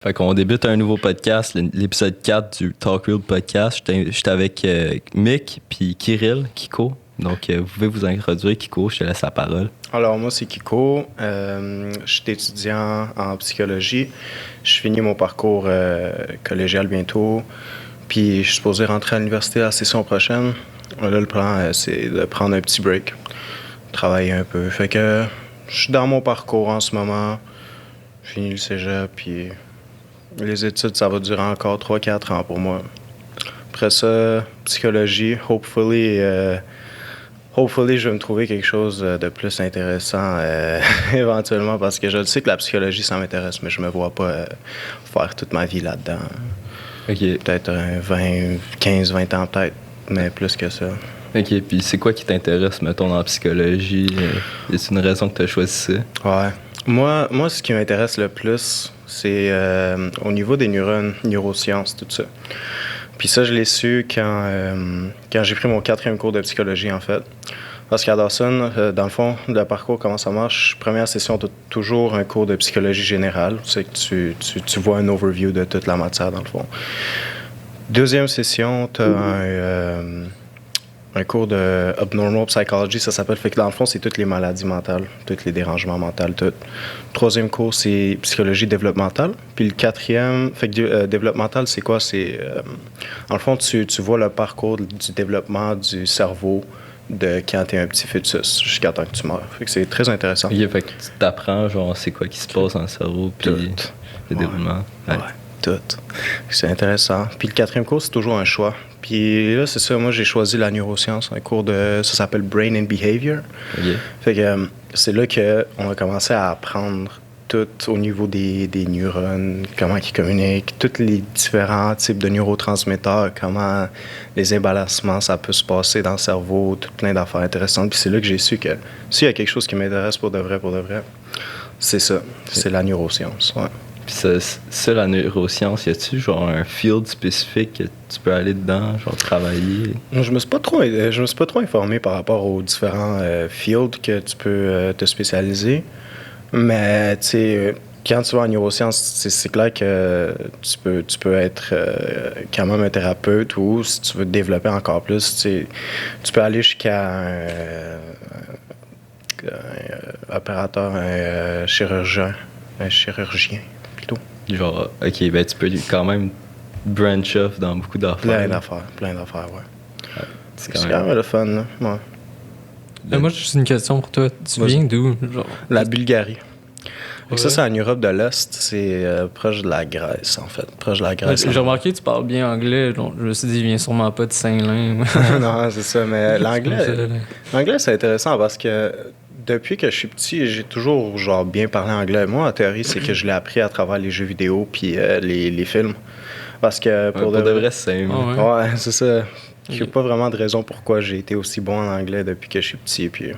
Fait qu'on débute un nouveau podcast, l'épisode 4 du Talk Real Podcast. J'étais avec Mick puis Kiko. Donc, vous pouvez vous introduire, Kiko, je te laisse la parole. Alors, moi, c'est Kiko. Je suis étudiant en psychologie. Je finis mon parcours collégial bientôt. Puis, je suis supposé rentrer à l'université la session prochaine. Là, le plan, c'est de prendre un petit break, travailler un peu. Fait que je suis dans mon parcours en ce moment. Je finis le cégep, puis les études, ça va durer encore 3-4 ans pour moi. Après ça, psychologie, hopefully, je vais me trouver quelque chose de plus intéressant éventuellement, parce que je sais que la psychologie, ça m'intéresse, mais je me vois pas faire toute ma vie là-dedans. OK. Peut-être 15-20 ans, peut-être, mais plus que ça. OK, puis c'est quoi qui t'intéresse, mettons, en psychologie? Est-ce une raison que tu as choisi ça? Ouais. Moi, ce qui m'intéresse le plus, c'est au niveau des neurones, neurosciences, tout ça. Puis ça, je l'ai su quand j'ai pris mon 4e cours de psychologie, en fait. Parce qu'à Dawson, dans le fond, le parcours, comment ça marche, première session, tu as toujours un cours de psychologie générale. C'est que tu vois un overview de toute la matière, dans le fond. Deuxième session, tu as un cours de Abnormal Psychology, ça s'appelle. Fait que dans le fond, c'est toutes les maladies mentales, tous les dérangements mentaux, tout. Troisième cours, c'est psychologie développementale. Puis le 4e, fait que développemental, c'est quoi? C'est, dans le fond, tu vois le parcours du développement du cerveau de quand tu es un petit fœtus jusqu'à temps que tu meurs. Fait que c'est très intéressant. OK, fait que tu t'apprends, genre, c'est quoi qui se passe dans le cerveau, puis le déroulement. Ouais, tout. C'est intéressant. Puis le 4e cours, c'est toujours un choix. Puis là, c'est ça, moi, j'ai choisi la neuroscience, un cours ça s'appelle Brain and Behavior. Okay. Fait que c'est là qu'on a commencé à apprendre tout au niveau des neurones, comment ils communiquent, tous les différents types de neurotransmetteurs, comment les emballonnements, ça peut se passer dans le cerveau, tout plein d'affaires intéressantes. Puis c'est là que j'ai su que s'il y a quelque chose qui m'intéresse pour de vrai, c'est ça, c'est la neuroscience, ouais. Puis ça, la neuroscience, y a-tu genre un field spécifique que tu peux aller dedans, genre travailler? Je me suis pas trop informé par rapport aux différents fields que tu peux te spécialiser. Mais tu sais, quand tu vas en neurosciences, c'est clair que tu peux être quand même un thérapeute, ou si tu veux te développer encore plus, tu peux aller jusqu'à un opérateur, un chirurgien plutôt. Genre, OK, ben tu peux quand même branch off dans beaucoup d'affaires. Plein d'affaires, ouais. C'est quand même le fun, là. Ouais. Moi, j'ai juste une question pour toi. Tu viens d'où? Genre? La Bulgarie. Ouais. Ça, c'est en Europe de l'Est. C'est proche de la Grèce, en fait. Proche de la Grèce. J'ai remarqué que tu parles bien anglais. Donc, je me suis dit, il vient sûrement pas de Saint-Lin. Non, c'est ça. Mais l'anglais, c'est intéressant parce que depuis que je suis petit, j'ai toujours genre bien parlé anglais. Moi, en théorie, c'est que je l'ai appris à travers les jeux vidéo puis les films. Parce que pour de vrai, c'est simple. Ouais, c'est ça. Il n'y a pas vraiment de raison pourquoi j'ai été aussi bon en anglais depuis que je suis petit. Puis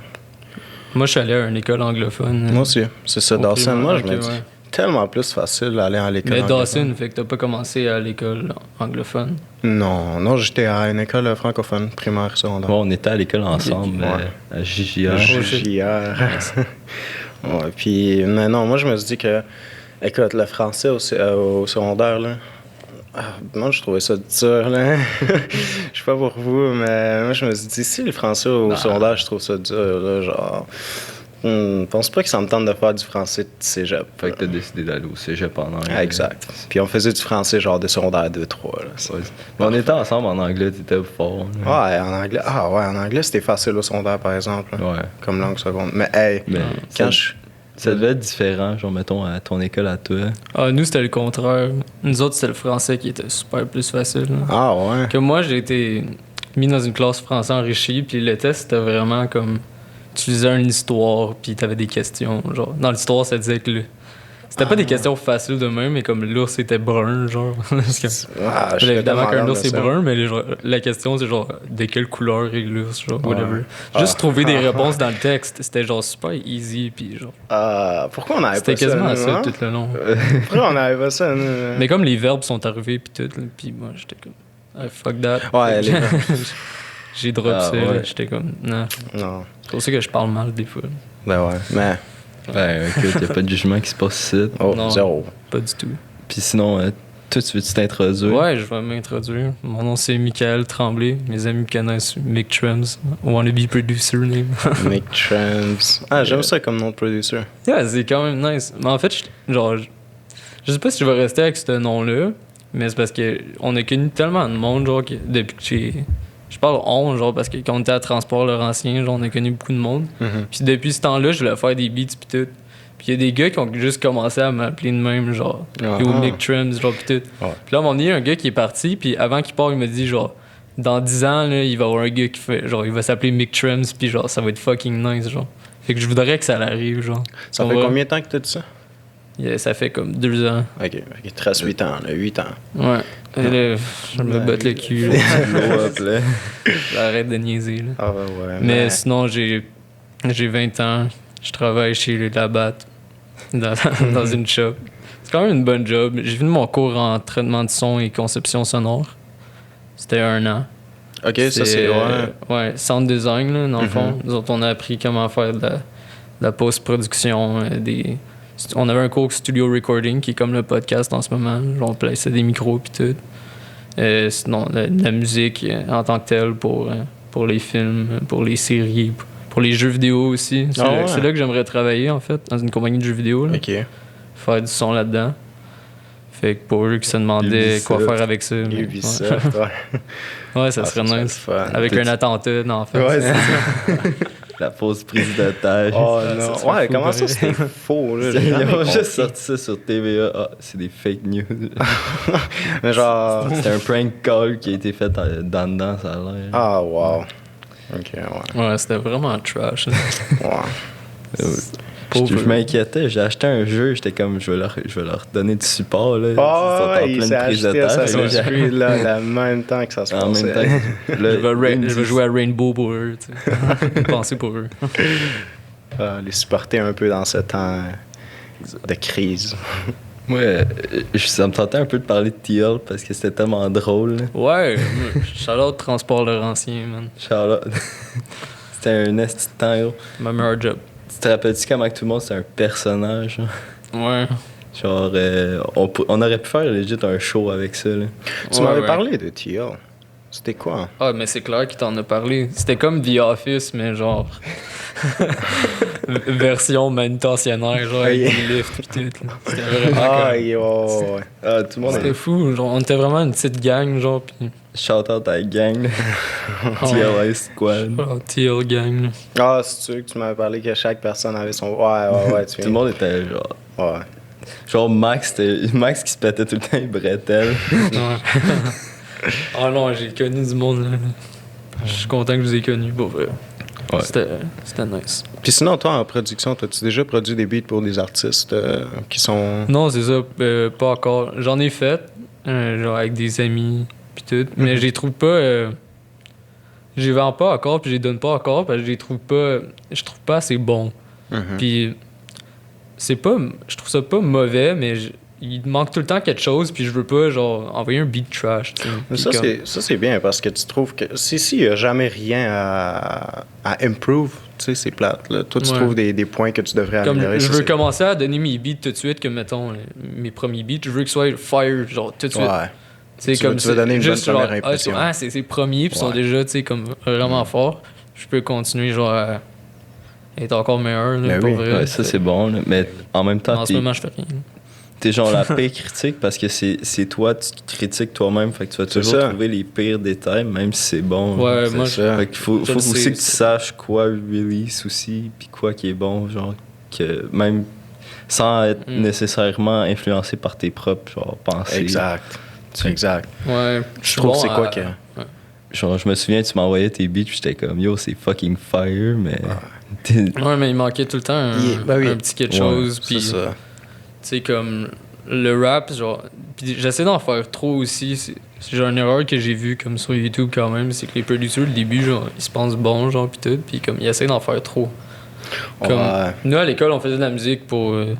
moi, je suis allé à une école anglophone. Moi aussi, c'est ça. Dawson, moi, je me dis tellement plus facile d'aller à l'école anglophone. Mais Dawson, fait que t'as pas commencé à l'école anglophone? Non, j'étais à une école francophone, primaire, secondaire. Bon, on était à l'école ensemble, à JJR. Ouais, puis, mais non, moi, je me suis dit que, écoute, le français au secondaire, là, moi, je trouvais ça dur, là. Je sais pas pour vous, mais moi, je me suis dit, si le français au secondaire, je trouve ça dur, là, genre... Je pense pas que ça me tente de faire du français de cégep. Fait que t'as décidé d'aller au cégep en anglais. Exact. Puis on faisait du français genre de secondaire 2-3. Mais on était ensemble en anglais, t'étais fort. Là. Ouais, en anglais. En anglais, c'était facile au secondaire, par exemple. Là, ouais. Comme langue seconde. Mais hey, ça devait être différent, genre, mettons, à ton école à toi. Ah, nous, c'était le contraire. Nous autres, c'était le français qui était super plus facile. Là. Ah ouais? Que moi, j'ai été mis dans une classe français enrichie, puis le test, c'était vraiment comme... Tu lisais une histoire, puis t'avais des questions. Genre, dans l'histoire, ça disait que c'était pas des questions faciles de même, mais comme l'ours était brun, genre. Évidemment qu'un ours est brun, mais la question, c'est genre, de quelle couleur est l'ours, genre, whatever. Juste trouver des réponses dans le texte, c'était genre super easy, puis genre. Pourquoi on avait pas ça? C'était quasiment ça tout le long. Pourquoi on avait pas ça? Mais comme les verbes sont arrivés, puis tout, puis moi, j'étais comme, fuck that. Ouais, les verbes. J'ai drop ça, j'étais comme, non. C'est pour ça que je parle mal des fois. Ben ouais, mais... Ben écoute, y'a pas de jugement qui se passe ici. Non, zéro. Pas du tout. Puis sinon, toi, tu veux-tu t'introduire? Ouais, je vais m'introduire. Mon nom, c'est Michael Tremblay. Mes amis me connaissent Mick Trams. Wannabe producer name. Mick Trams. Ah, j'aime ça comme nom de producer. Yeah, c'est quand même nice. Mais en fait, je sais pas si je vais rester avec ce nom-là, mais c'est parce que on a connu tellement de monde, genre, que depuis que je parle on, genre, parce que quand on était à Transport Laurentien, genre, on a connu beaucoup de monde. Puis depuis ce temps-là, je voulais faire des beats pis tout. Puis il y a des gars qui ont juste commencé à m'appeler de même, genre, Yo Mick Trams, genre, pis tout. Puis là, à un moment donné, il y a un gars qui est parti, puis avant qu'il parte, il m'a dit, genre, dans 10 ans, là, il va y avoir un gars qui fait, genre, il va s'appeler Mick Trams, puis genre, ça va être fucking nice, genre. Fait que je voudrais que ça l'arrive, genre. Ça fait combien de temps que t'as dit ça? Yeah, ça fait comme 2 ans. Ok, il te reste 8 ans, là, 8 ans. Ouais. Là, je me botte le cul, là. là. J'arrête de niaiser, là. Ah ouais. Mais sinon, j'ai 20 ans, je travaille chez Labatt, dans une shop. C'est quand même une bonne job. J'ai fini mon cours en traitement de son et conception sonore. C'était 1 an. Ok, ça c'est ouais, sound design, là, dans le fond. Nous autres, on a appris comment faire de la post-production, on avait un cours studio recording qui est comme le podcast en ce moment. Genre, on plaçait des micros puis tout. Sinon, la musique en tant que telle pour les films, pour les séries, pour les jeux vidéo aussi. C'est là que j'aimerais travailler, en fait, dans une compagnie de jeux vidéo. Là. Ok. Faire du son là-dedans. Fait que pour eux qui se demandaient quoi faire avec ça. Ubisoft, ouais, ça serait nice. Fun. Avec un attentat, non, en fait. Ouais, c'est ça. La fausse prise d'otage. Oh non. Ouais, comment ça c'était faux, là? Ils ont juste sorti ça sur TVA. Ah, c'est des fake news. Mais genre. C'était un prank call qui a été fait dedans, ça a l'air. Ah, wow. Ok, ouais. Ouais, c'était vraiment trash. Ouais. Je m'inquiétais, j'ai acheté un jeu, j'étais comme, je vais leur donner du support. Là. Oh, il s'est acheté Assassin's Creed là, en même temps que ça se passait. En même temps, je vais jouer à Rainbow pour eux. Penser pour eux. Les supporter un peu dans ce temps de crise. Moi, ça me tentait un peu de parler de TL parce que c'était tellement drôle. Là. Ouais, Charlotte Transport Laurentien, man. Charlotte. C'était un esti de temps, gros. Ma meilleure job. Tu te rappelles-tu comment tout le monde, c'est un personnage? Ouais. Genre, on aurait pu faire legit un show avec ça. Là. Tu m'avais parlé de TL. C'était quoi? Ah, mais c'est clair qu'il t'en a parlé. C'était comme The Office, mais genre... version manutentionnaire, genre avec des lifts pis tout. C'était vraiment tout le monde c'était fou. Genre, on était vraiment une petite gang, genre, pis... Shout out à la gang. TLS Squad. Oh, TL gang. Ah, c'est sûr que tu m'avais parlé que chaque personne avait son... Ouais. Tout le monde était genre... Ouais. Genre Max qui se pétait tout le temps les bretelles. Ouais. Ah non, j'ai connu du monde, là. Je suis content que je vous ai connus, pour vrai. Ouais. C'était nice. Puis sinon, toi, en production, t'as-tu déjà produit des beats pour des artistes qui sont... Non, c'est ça, pas encore. J'en ai fait, genre avec des amis, pis tout, mais je les trouve pas... je les vends pas encore, puis je les donne pas encore, parce que je trouve pas assez bons. Puis c'est pas... Je trouve ça pas mauvais, mais... Il manque tout le temps quelque chose, puis je veux pas, genre, envoyer un beat trash. Ça, c'est bien, parce que tu trouves que s'il y a jamais rien à improve, tu sais, c'est plate. Là. Toi, tu trouves des points que tu devrais améliorer. Je veux commencer à donner mes beats tout de suite, comme, mettons, mes premiers beats. Je veux qu'ils soient fire, genre, tout de suite. Ouais. Tu veux donner une bonne première impression. C'est ses premiers, puis ils sont déjà, tu sais, comme, vraiment forts. Je peux continuer, genre, à être encore meilleur, là, pour vrai. Ouais, ça, c'est bon, là. Mais en même temps, en ce moment, je fais rien. T'es genre la pire critique parce que c'est toi, tu critiques toi-même, fait que tu vas toujours trouver les pires détails, même si c'est bon. Ouais, moi, fait qu'il faut aussi que tu saches quoi release aussi, puis quoi qui est bon, genre, que même sans être nécessairement influencé par tes propres genre, pensées. Exact. Ouais, je trouve c'est quoi que... Genre, je me souviens, tu m'envoyais tes beats, puis j'étais comme, yo, c'est fucking fire, mais... Ouais, mais il manquait tout le temps un petit quelque chose, puis... C'est ça. Tu sais, comme le rap, genre. Puis j'essaie d'en faire trop aussi. C'est genre une erreur que j'ai vue comme sur YouTube quand même. C'est que les producers, au début, genre, ils se pensent bons, genre, pis tout. Puis comme, ils essaient d'en faire trop. Comme, nous, à l'école, on faisait de la musique pour. Tu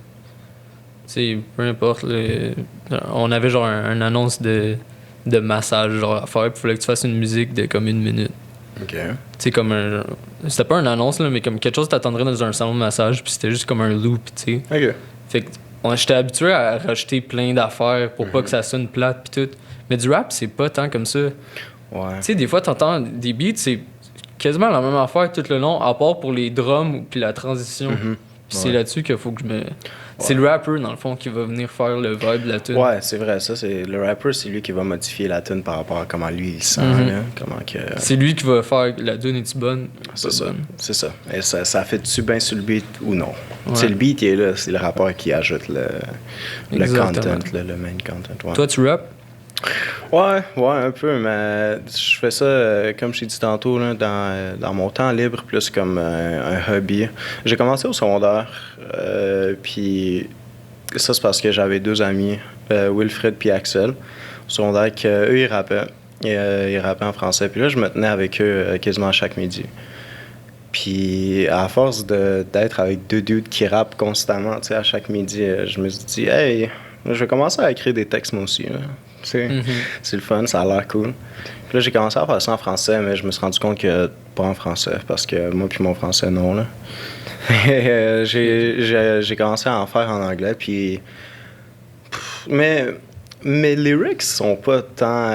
sais, peu importe. On avait genre une annonce de massage, genre, à faire. Puis il fallait que tu fasses une musique de comme 1 minute. OK. Tu sais, comme un. C'était pas une annonce, là, mais comme quelque chose que t'attendrais dans un salon de massage. Puis c'était juste comme un loop, tu sais. OK. Fait que J'étais habitué à rajouter plein d'affaires pour pas que ça sonne plate pis tout. Mais du rap, c'est pas tant comme ça. Ouais. Tu sais, des fois, t'entends des beats, c'est quasiment la même affaire tout le long, à part pour les drums puis la transition. Puis c'est là-dessus qu'il faut que je me... C'est le rapper, dans le fond, qui va venir faire le vibe de la tune. Ouais, c'est vrai. Ça, c'est le rapper, c'est lui qui va modifier la tune par rapport à comment lui il sent. Là, comment que... C'est lui qui va faire la tune est-tu bonne? C'est ça. Bonne. C'est ça. Et ça fait-tu bien sur le beat ou non? Ouais. C'est le beat qui est là, c'est le rappeur qui ajoute le content, le main content. Ouais. Toi, tu rap? Ouais, un peu, mais je fais ça, comme je t'ai dit tantôt, là, dans mon temps libre, plus comme un hobby. J'ai commencé au secondaire, puis ça, c'est parce que j'avais 2 amis, Wilfred puis Axel, au secondaire, qu'eux, ils rappaient. Ils rappaient en français. Puis là, je me tenais avec eux quasiment chaque midi. Puis à force d'être avec 2 dudes qui rappent constamment, tu sais, à chaque midi, je me suis dit, hey, je vais commencer à écrire des textes moi aussi, là. C'est le fun, ça a l'air cool. Puis là, j'ai commencé à faire ça en français, mais je me suis rendu compte que pas en français, parce que moi puis mon français, non, là. J'ai commencé à en faire en anglais, puis... Mais mes lyrics sont pas tant...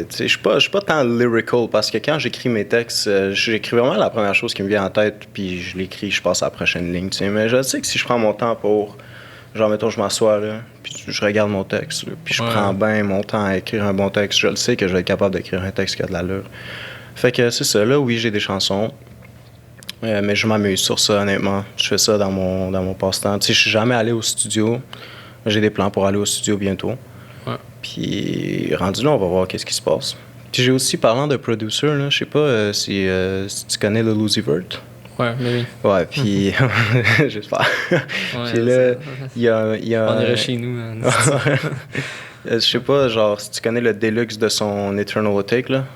tu sais, je suis pas tant lyrical, parce que quand j'écris mes textes, j'écris vraiment la première chose qui me vient en tête, puis je l'écris, je passe à la prochaine ligne, tu sais. Mais je sais que si je prends mon temps pour... Genre, mettons, je m'assois, là, puis je regarde mon texte, là, puis je prends bien mon temps à écrire un bon texte. Je le sais que je vais être capable d'écrire un texte qui a de l'allure. Fait que c'est ça. Là, oui, j'ai des chansons, mais je m'amuse sur ça, honnêtement. Je fais ça dans mon passe-temps. Tu sais, je suis jamais allé au studio. J'ai des plans pour aller au studio bientôt. Ouais. Puis, rendu là, on va voir qu'est-ce qui se passe. Puis j'ai aussi, parlant de producer, là, je sais pas si tu connais le Uzi Vert. Ouais, mais oui. Ouais, puis j'espère. Ouais, puis là, il y a on irait chez nous. Hein, je sais pas, genre, si tu connais le Deluxe de son Eternal Take, là,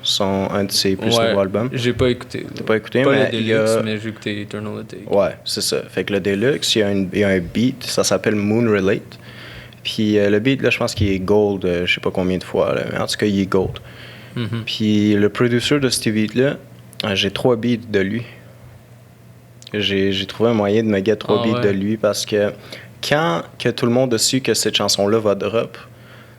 un de ses plus nouveaux albums. J'ai pas écouté. T'as pas écouté, pas mais le Deluxe, mais j'ai écouté Eternal Take. Ouais, c'est ça. Fait que le Deluxe, il y a un beat, ça s'appelle Moon Relate. Puis le beat, là, je pense qu'il est gold, je sais pas combien de fois, là, mais en tout cas, il est gold. Puis le producer de ce beat-là, j'ai 3 beats de lui. J'ai trouvé un moyen de me get 3 beats de lui parce que quand que tout le monde a su que cette chanson-là va drop,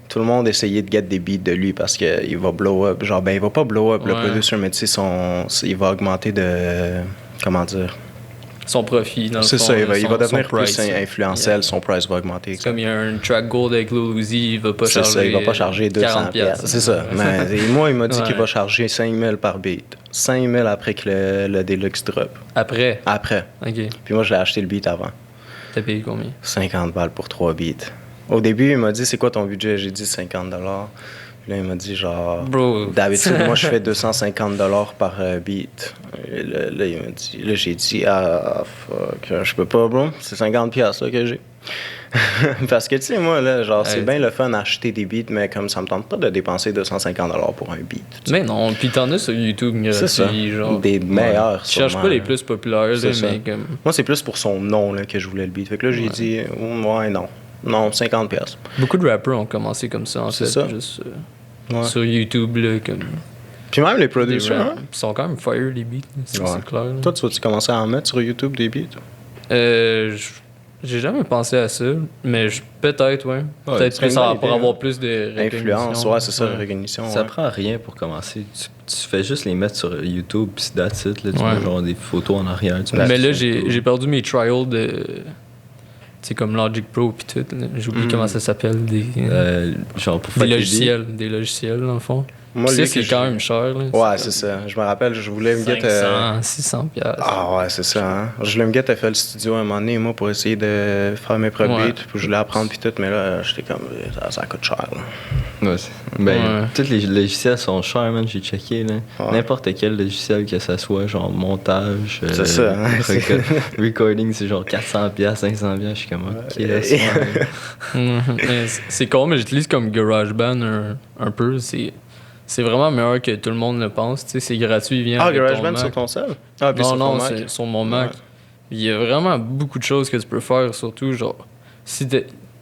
tout le monde essayait de get des beats de lui parce qu'il va blow up. Genre, il va pas blow up le producer, mais tu sais, il va augmenter de... Comment dire? Son profit, dans le fond. C'est ça, il va devenir price, plus influentiel, son price va augmenter. C'est comme il y a un track gold avec Lil Uzi, il va pas charger... C'est ça, il va pas charger 200 $. C'est ça. Mais moi, il m'a dit qu'il va charger 5 000 par beat. 5 000 après que le Deluxe drop. Après? Après. OK. Puis moi, je l'ai acheté le beat avant. T'as payé combien? 50 $ pour 3 beats. Au début, il m'a dit, c'est quoi ton budget? J'ai dit 50 $. Puis là, il m'a dit, genre... Bro. D'habitude, moi, je fais 250 $ par beat. Et là, il m'a dit... Là, j'ai dit, ah, fuck, je peux pas, bro. C'est 50 $ là, que j'ai. Parce que, tu sais, moi, là, genre, c'est bien le fun d'acheter des beats, mais comme ça me tente pas de dépenser 250 $ pour un beat. Mais non, puis t'en as sur YouTube gratuit, genre. Des meilleurs, Je cherche pas les plus populaires, là, mais comme... Moi, c'est plus pour son nom, là, que je voulais le beat. Fait que là, j'ai dit, ouais, non. Non, 50 $. Beaucoup de rappers ont commencé comme ça, en fait. Ça. Juste sur YouTube, là, comme... Puis même les producers, hein? Ils sont quand même fire, les beats, c'est clair. Là. Toi, tu vas-tu commencer à en mettre sur YouTube des beats? J'ai jamais pensé à ça, mais peut-être, ouais. Peut-être que ça va pour avoir plus de influence, ouais, c'est ça, la recognition. Ça prend rien pour commencer. Tu fais juste les mettre sur YouTube, puis that's it. Là, tu mets genre des photos en arrière. Mais là, j'ai perdu mes trials de... Tu sais, comme Logic Pro puis tout. J'oublie comment ça s'appelle. Genre pour faire des logiciels, dans le fond. Moi, c'est quand même cher. Là, ouais, c'est ça. Je me rappelle, je voulais me get... 600 $. Ah ouais, c'est ça. Hein? Je voulais me get à faire le studio à un moment donné, moi, pour essayer de faire mes propres beats. Puis je voulais apprendre puis tout, mais là, j'étais comme... Ça coûte cher, là. Ouais, tous les logiciels sont chers, man. J'ai checké, là. Ouais. N'importe quel logiciel que ça soit, genre montage... c'est ça, hein? Recording, c'est genre 400 $, 500 $. Je suis comme, OK, c'est con, mais j'utilise comme GarageBand un peu. C'est vraiment meilleur que tout le monde le pense. Tu sais, c'est gratuit, il vient avec GarageBand sur ton cell? Non, c'est sur mon Mac. Il y a vraiment beaucoup de choses que tu peux faire, surtout, genre...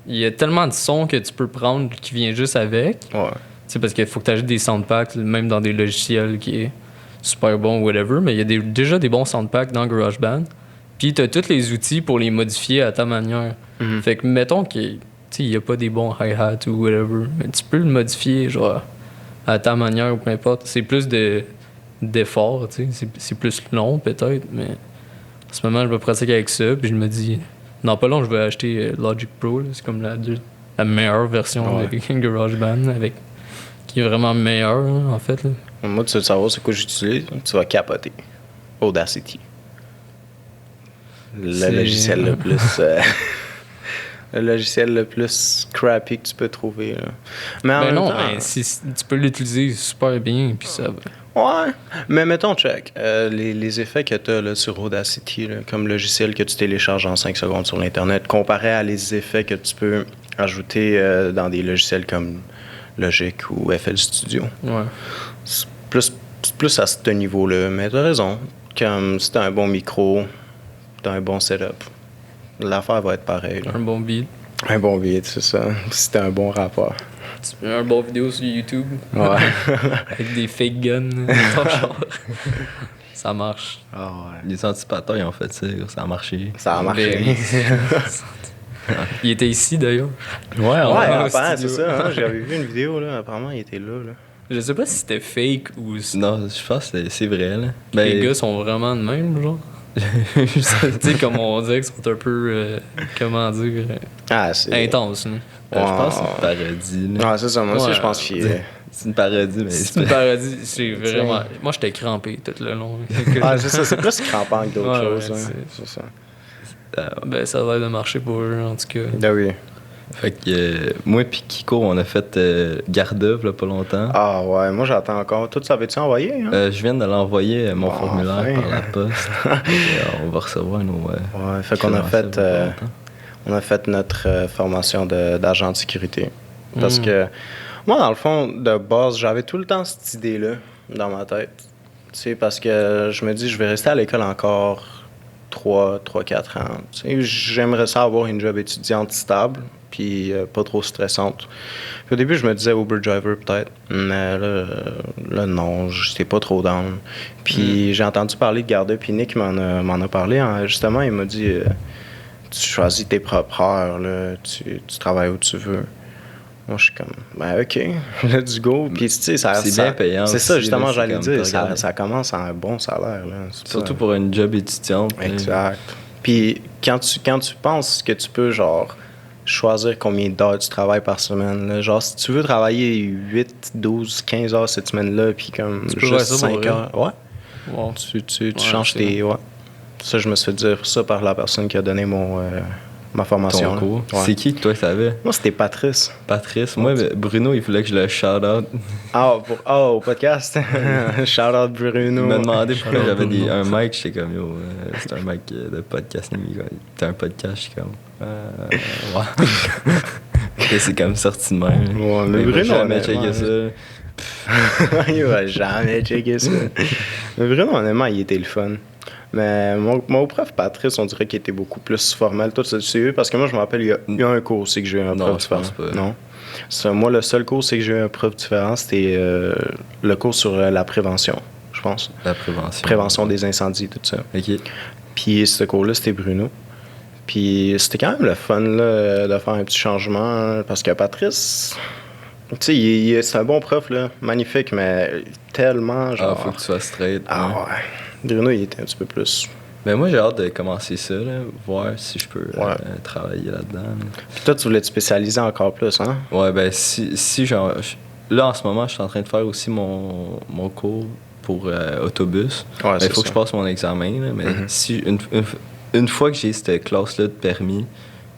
Il y a tellement de sons que tu peux prendre qui viennent juste avec. Ouais. Tu sais, parce qu'il faut que tu ajoutes des soundpacks, même dans des logiciels qui est super bon ou whatever, mais il y a déjà des bons soundpacks dans GarageBand. Puis t'as tous les outils pour les modifier à ta manière. Fait que mettons qu'il n'y a pas des bons hi-hats ou whatever, mais tu peux le modifier genre à ta manière ou peu importe. C'est plus d'effort, tu sais. C'est plus long peut-être, mais en ce moment je me pratique avec ça, puis je me dis, non pas long, je vais acheter Logic Pro, là. C'est comme la meilleure version de GarageBand qui est vraiment meilleure en fait. Là. Moi, tu veux savoir c'est quoi j'utilise? Tu vas capoter. Audacity. Le logiciel le plus... le logiciel le plus crappy que tu peux trouver. Là. Mais en même temps, tu peux l'utiliser super bien, puis ça va. Ouais, mais mettons, check. Les effets que tu as sur Audacity, là, comme logiciel que tu télécharges en 5 secondes sur l'Internet, comparé à les effets que tu peux ajouter dans des logiciels comme Logic ou FL Studio. Ouais. C'est plus à ce niveau-là. Mais tu as raison. Comme si tu as un bon micro, tu as un bon setup, l'affaire va être pareille. Là. Un bon beat. Un bon beat, c'est ça. Si tu as un bon rapport. Tu mets un bon vidéo sur YouTube. Ouais. Avec des fake guns. Ça marche. Oh, ouais. Les anticipateurs, ils ont fait ça. Ça a marché. Ça a marché. Il était ici d'ailleurs. Ouais, apparemment, studio. c'est ça. Hein? J'avais vu une vidéo, là. Apparemment, il était là. Je sais pas si c'était fake ou si Non, je pense que c'est vrai. Là. les gars sont vraiment de même, genre. Tu sais, comme on dirait qu'ils sont un peu, comment dire, intenses. Là. Je pense que c'est une parodie. Là. Ah, c'est ça. Moi aussi, je pense qu'il est... C'est une parodie, mais c'est une parodie. C'est vraiment... Moi, j'étais crampé tout le long. Ah, c'est ça. C'est plus crampant que d'autres choses. Ouais, hein. C'est ça. Ben, ça va de marcher pour eux, en tout cas. Ben oui. Fait que moi puis Kiko, on a fait garde-œuvre là, pas longtemps. Ah ouais, moi j'attends encore. Tout ça avait-tu envoyé? Hein? Je viens de l'envoyer, mon formulaire, enfin. par la poste. On va recevoir nos... ouais, fait qu'on a fait, on a fait notre formation d'agent de sécurité. Parce que moi, dans le fond, de base, j'avais tout le temps cette idée-là dans ma tête. Tu sais, parce que je me dis, je vais rester à l'école encore 3-4 ans. Tu sais, j'aimerais ça avoir une job étudiante stable, puis pas trop stressante. Puis au début, je me disais Uber driver peut-être, mais là non, j'étais pas trop down. Puis j'ai entendu parler de garde, puis Nick m'en a parlé. Hein. Justement, il m'a dit tu choisis tes propres heures, là, tu travailles où tu veux. Moi, je suis comme, ben OK, let's go. Puis, tu sais, c'est bien payant. C'est ça, justement, là, j'allais dire. ça commence à un bon salaire. Là. Surtout pour une job étudiante. Exact. Puis, quand tu penses que tu peux, genre, choisir combien d'heures tu travailles par semaine, là, genre, si tu veux travailler 8, 12, 15 heures cette semaine-là, puis comme juste 5 heures, Wow. tu changes tes... Ouais. Ça, je me suis fait dire ça par la personne qui a donné ma formation. Ton cours. Ouais. C'est qui que toi que t'avais? Moi, c'était Patrice. Patrice. Moi, Bruno, il voulait que je le shout-out. Au podcast. Shout-out Bruno. Il m'a demandé pourquoi j'avais un mic. J'étais comme, yo, c'est un mic de podcast. T'as un podcast, j'étais comme, ouais. Et c'est comme sorti de même. Ouais, mais Bruno, jamais checké ça. Il va jamais checker ça. Mais Bruno, honnêtement, il était le fun. Mais mon prof Patrice, on dirait qu'il était beaucoup plus formel. Toi, tu sais, parce que moi, je me rappelle, il y a un cours, c'est que j'ai eu un prof différent. Pense pas. Non. Moi, le seul cours, c'est que j'ai eu un prof différent, c'était le cours sur la prévention, je pense. La prévention. Prévention des incendies, tout ça. OK. Puis ce cours-là, c'était Bruno. Puis c'était quand même le fun là, de faire un petit changement, hein, parce que Patrice, tu sais, c'est un bon prof, là, magnifique, mais tellement genre... Ah, faut que tu sois straight. Ah ouais. Bruno, il était un petit peu plus... Ben moi, j'ai hâte de commencer ça, là, voir si je peux travailler là-dedans. Là. Puis toi, tu voulais te spécialiser encore plus, hein? Ouais, ben si genre... Là, en ce moment, je suis en train de faire aussi mon cours pour autobus. Ouais, il faut que je passe mon examen, là, mais si une fois que j'ai cette classe-là de permis,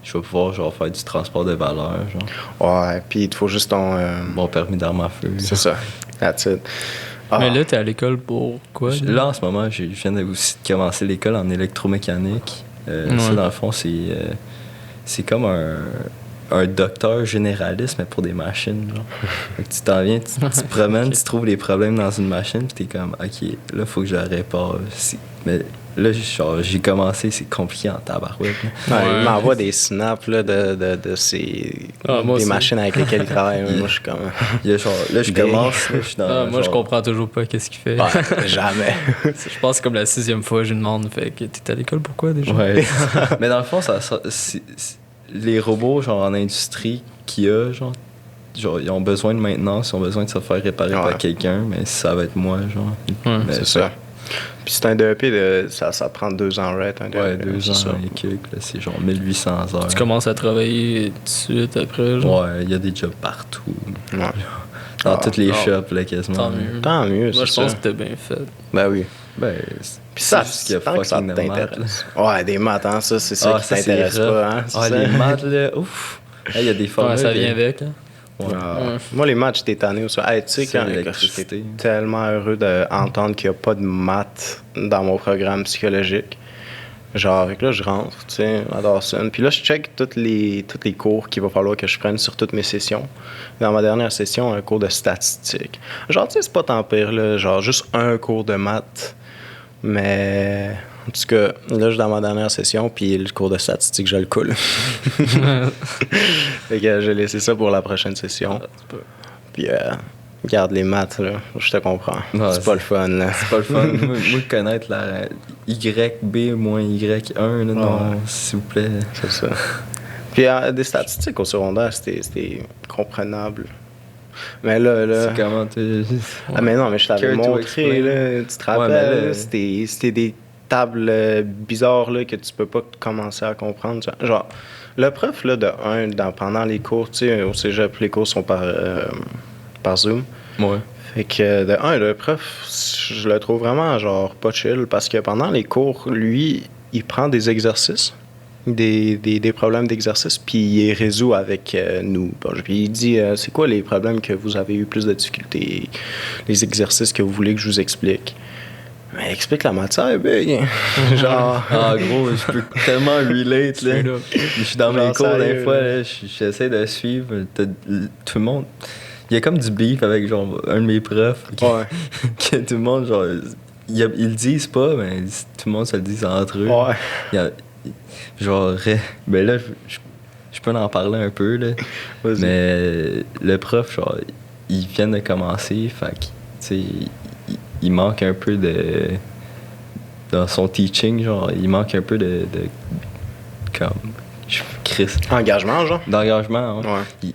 je vais pouvoir genre faire du transport de valeur, genre. Ouais, puis il te faut juste ton... Mon permis d'arme à feu. C'est ça. That's it. Ah. Mais là, t'es à l'école pour quoi? Là, en ce moment, je viens aussi de commencer l'école en électromécanique. Ça, dans le fond, c'est comme un docteur généraliste, mais pour des machines. Genre. Fait que tu t'en viens, tu te promènes, tu trouves les problèmes dans une machine, puis t'es comme, OK, là, il faut que je la répare. Mais là, j'ai commencé, c'est compliqué en tabarouette. Ouais. Il m'envoie des snaps là, de ces des machines avec lesquelles il travaille. Moi, je suis comme... là, je commence, là, je suis dans... moi, je comprends toujours pas qu'est-ce qu'il fait. Jamais. Je pense que comme la 6e fois, je lui demande, fait que t'es à l'école pourquoi déjà? Ouais. Mais dans le fond, les robots, genre en industrie qu'il y a, genre, ils ont besoin de maintenance, ils ont besoin de se faire réparer par quelqu'un, mais ça va être moi, genre. C'est ça. Puis c'est un DEP, ça prend 2 ans, right? Un DEP, ouais, 2 ans et quelques, c'est genre 1800 heures. Tu commences à travailler tout de suite après, genre? Ouais, il y a des jobs partout. Ouais. Dans toutes les shops, là, quasiment. Tant mieux. Moi, je pense que t'es bien fait. Ben oui. Ben, puis ça, c'est qu'il y a tant que ça fucking t'intéresse. Ouais, des maths, hein, ça, c'est ça qui t'intéresse pas, hein? Ah, les maths, là, ouf! Il y a des formules. Ça vient avec, hein? Ouais. Moi, les maths, j'étais tanné aussi. Hey, tu sais, quand j'étais tellement heureux d'entendre qu'il n'y a pas de maths dans mon programme psychologique. Genre, là, je rentre, tu sais, à Dawson. Puis là, je check tous les cours qu'il va falloir que je prenne sur toutes mes sessions. Dans ma dernière session, un cours de statistique. Genre, tu sais, c'est pas tant pire, là. Genre, juste un cours de maths. Mais... En tout cas, là, je suis dans ma dernière session, puis le cours de statistique, je le coule. Fait que j'ai laissé ça pour la prochaine session. Puis, regarde les maths, là, je te comprends. Non, c'est pas le fun, là. C'est pas le fun. moi, connaître la YB moins Y1, là, non, s'il vous plaît. C'est ça. Puis, des statistiques au secondaire, c'était comprenable. Mais là... C'est comment tu... Ah, mais non, mais je t'avais montré, là, tu te rappelles, là, c'était des tables bizarres, là, que tu peux pas commencer à comprendre. Genre, le prof, là, pendant les cours, tu sais, au cégep, les cours sont par Zoom. Ouais. Fait que, le prof, je le trouve vraiment, genre, pas chill, parce que pendant les cours, lui, il prend des exercices, des problèmes d'exercice, puis il les résout avec nous. Puis il dit, c'est quoi les problèmes que vous avez eu plus de difficultés, les exercices que vous voulez que je vous explique? Mais explique la matière, big. Genre... Ah, gros, je peux tellement relate, là. Je suis dans mes cours, des fois, là, j'essaie de suivre. Tout le monde... Il y a comme du beef avec, genre, un de mes profs. Que tout le monde, genre... Ils le disent pas, mais tout le monde se le dit entre eux. Ouais. Genre... Ben là, je peux en parler un peu, là. Vas-y. Mais le prof, genre, il vient de commencer, fait que, tu sais... Il manque un peu de... Dans son teaching, genre, il manque un peu de comme... Engagement, genre? D'engagement, hein. Ouais.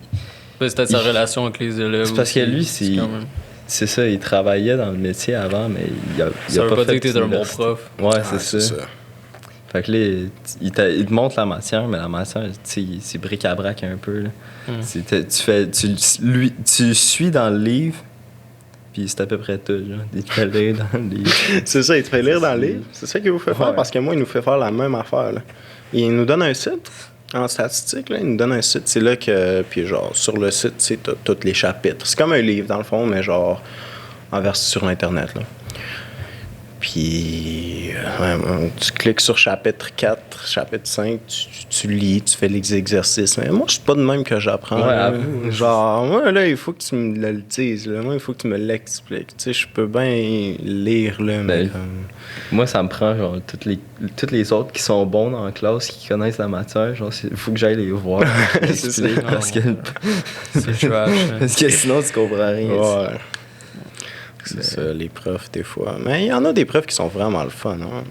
C'est peut-être sa relation avec les élèves. C'est parce que lui, c'est ça, il travaillait dans le métier avant, mais il a pas fait... dire que t'es un bon prof. Ouais, c'est ça. Fait que là, il te montre la matière, mais la matière, tu sais, c'est bric-à-brac un peu, là. Tu suis dans le livre, puis c'est à peu près tout, genre. Il te fait lire dans le livre. C'est ça, il te fait lire dans le livre. C'est ça qu'il vous fait faire, parce que moi, il nous fait faire la même affaire, là. Il nous donne un site, en statistique, là, il nous donne un site. C'est là que, puis genre, sur le site, c'est tous les chapitres. C'est comme un livre, dans le fond, mais genre, en version sur Internet, là. Puis, tu cliques sur chapitre 4, chapitre 5, tu lis, tu fais les exercices. Mais moi, c'est pas de même que j'apprends. Ouais, genre, moi, là, il faut que tu me le dises. Là. Moi, il faut que tu me l'expliques. Tu sais, je peux bien lire, là, mais... Moi, ça me prend, genre, toutes les autres qui sont bons dans la classe, qui connaissent la matière, genre, il faut que j'aille les voir. C'est ça. Parce que... C'est trash. Parce que sinon, tu comprends rien. Ouais. C'est ça, les profs, des fois. Mais il y en a des profs qui sont vraiment le fun, hein?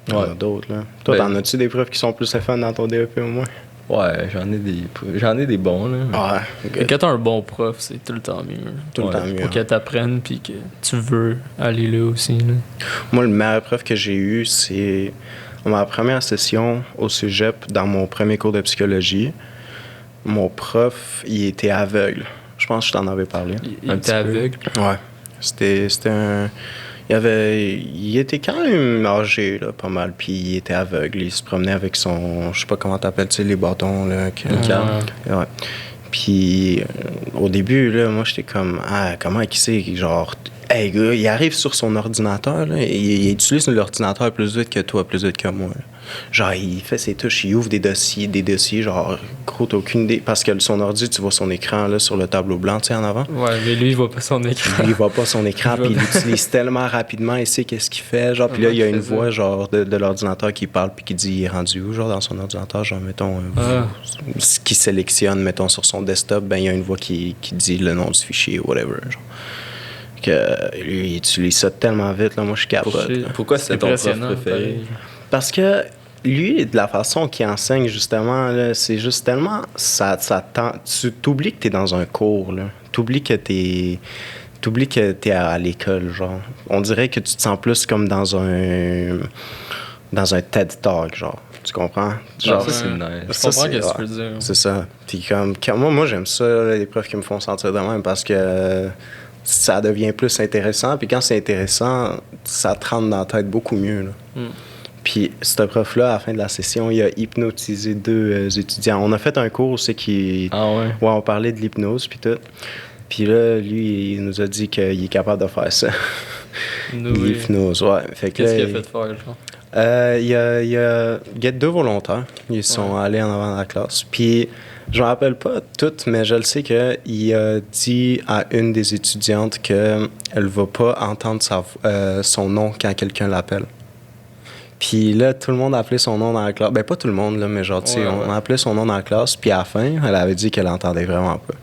Il y en a d'autres, là. Toi, t'en as-tu des profs qui sont plus le fun dans ton DEP au moins? Ouais, j'en ai des bons, là. Ouais. Quand t'as un bon prof, c'est tout le temps mieux. Tout le temps mieux. Pour que t'apprennes puis que tu veux aller là aussi, là. Moi, le meilleur prof que j'ai eu, c'est ma première session au cégep, dans mon premier cours de psychologie. Mon prof, il était aveugle. Je pense que je t'en avais parlé. Il était aveugle? Ouais. C'était un... Il était quand même âgé, là, pas mal, puis il était aveugle. Il se promenait avec son... Je sais pas comment t'appelles, tu sais, les bâtons, là. Ouais. Puis, au début, là, moi, j'étais comme... Ah, comment il sait, genre... Hey, gars, il arrive sur son ordinateur, là, il utilise l'ordinateur plus vite que toi, plus vite que moi. Genre, il fait ses touches, il ouvre des dossiers, genre, gros, t'as aucune idée. Parce que son ordi, tu vois son écran, là, sur le tableau blanc, tu sais, en avant. Ouais, mais lui, il voit pas son écran. Lui, il voit pas son écran, puis il l'utilise tellement rapidement, il sait qu'est-ce qu'il fait, genre, puis là, il y a une voix, genre, de l'ordinateur qui parle, puis qui dit, il est rendu où, genre, dans son ordinateur, genre, mettons, ce qu'il sélectionne, mettons, sur son desktop, ben, il y a une voix qui dit le nom du fichier, whatever, genre. Que lui, il utilise ça tellement vite, là, moi, je capote. Pourquoi c'est ton prof préféré? Parce que lui, de la façon qu'il enseigne, justement, là, c'est juste tellement... tu t'oublies que t'es dans un cours, là. T'oublies que t'es à l'école, genre. On dirait que tu te sens plus comme dans un TED Talk, genre. Tu comprends? Genre, ça, c'est nice. Je comprends ce que tu veux dire. C'est ça. Puis moi, j'aime ça, là, les profs qui me font sentir de même, parce que ça devient plus intéressant. Puis quand c'est intéressant, ça te rentre dans la tête beaucoup mieux, là. Puis, ce prof-là, à la fin de la session, il a hypnotisé 2 étudiants. On a fait un cours aussi qui... Ah ouais? Ouais, on parlait de l'hypnose, puis tout. Puis là, lui, il nous a dit qu'il est capable de faire ça. L'hypnose, ouais. Qu'est-ce qu'il a fait faire, genre? Il y a 2 volontaires. Ils sont allés en avant de la classe. Puis, je me rappelle pas toutes, mais je le sais qu'il a dit à une des étudiantes qu'elle va pas entendre son nom quand quelqu'un l'appelle. Puis là, tout le monde a appelé son nom dans la classe. Ben, pas tout le monde, là, mais genre, tu sais, on a appelé son nom dans la classe. Puis à la fin, elle avait dit qu'elle entendait vraiment pas.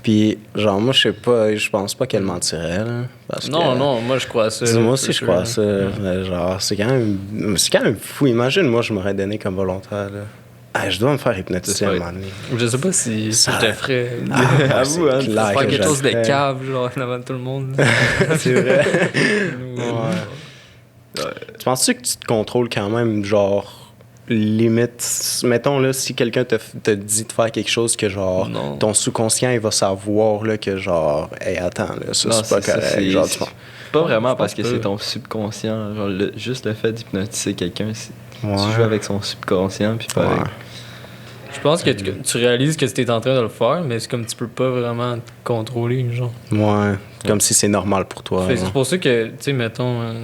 Puis, genre, moi, je sais pas, je pense pas qu'elle mentirait, là. Non, moi, je crois à ça. Moi aussi, je crois à ça. Genre, c'est quand même fou. Imagine, moi, je m'aurais donné comme volontaire, là. Ah, je dois me faire hypnotiser à un moment donné. Je sais pas si je te ferais. Avoue, hein, faire quelque chose de cave, genre, devant tout le monde. C'est vrai. Tu penses-tu que tu te contrôles quand même, genre, limite, mettons, là, si quelqu'un te dit de faire quelque chose que, genre, ton sous-conscient, il va savoir, là, que, genre, hey, attends, là, ça, c'est pas correct. Genre, pas vraiment parce que c'est ton subconscient. Genre, juste le fait d'hypnotiser quelqu'un, tu joues avec son subconscient, puis pas avec... Je pense que tu réalises que tu es en train de le faire, mais c'est comme tu peux pas vraiment te contrôler, genre. Ouais, comme si c'est normal pour toi. C'est pour ça que, tu sais, mettons...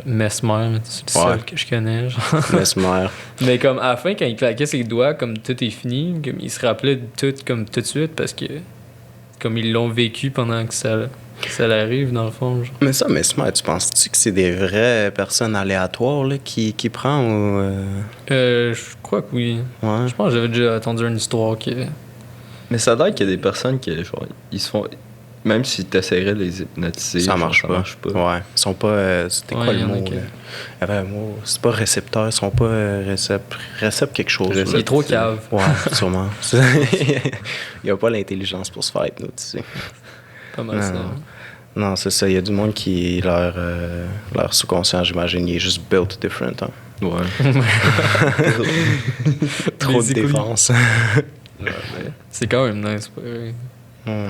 Mesmer, c'est le seul que je connais. Genre. Mesmer. Mais comme à la fin, quand il claquait ses doigts, comme tout est fini, comme il se rappelait de tout comme tout de suite parce que comme ils l'ont vécu pendant que ça l'arrive dans le fond. Genre. Mais ça, Mesmer, tu penses-tu que c'est des vraies personnes aléatoires là, qui prend ou Je crois que oui. Ouais. Je pense que j'avais déjà entendu une histoire qui. Mais ça a l'air qu'il y a des personnes qui, genre, ils se font. Même si tu essaierais de les hypnotiser, ça marche pas. Ouais. Ils sont pas. C'était quoi le mot? Il y avait un mot. C'est pas récepteur, ils sont pas récepte quelque chose. Il est trop cave. Ouais, sûrement. Il n'y a pas l'intelligence pour se faire hypnotiser. Pas mal ça. Non, c'est ça. Il y a du monde qui. Leur sous-conscient, j'imagine, il est juste built different. Hein. Ouais. Trop de défense. C'est quand même nice.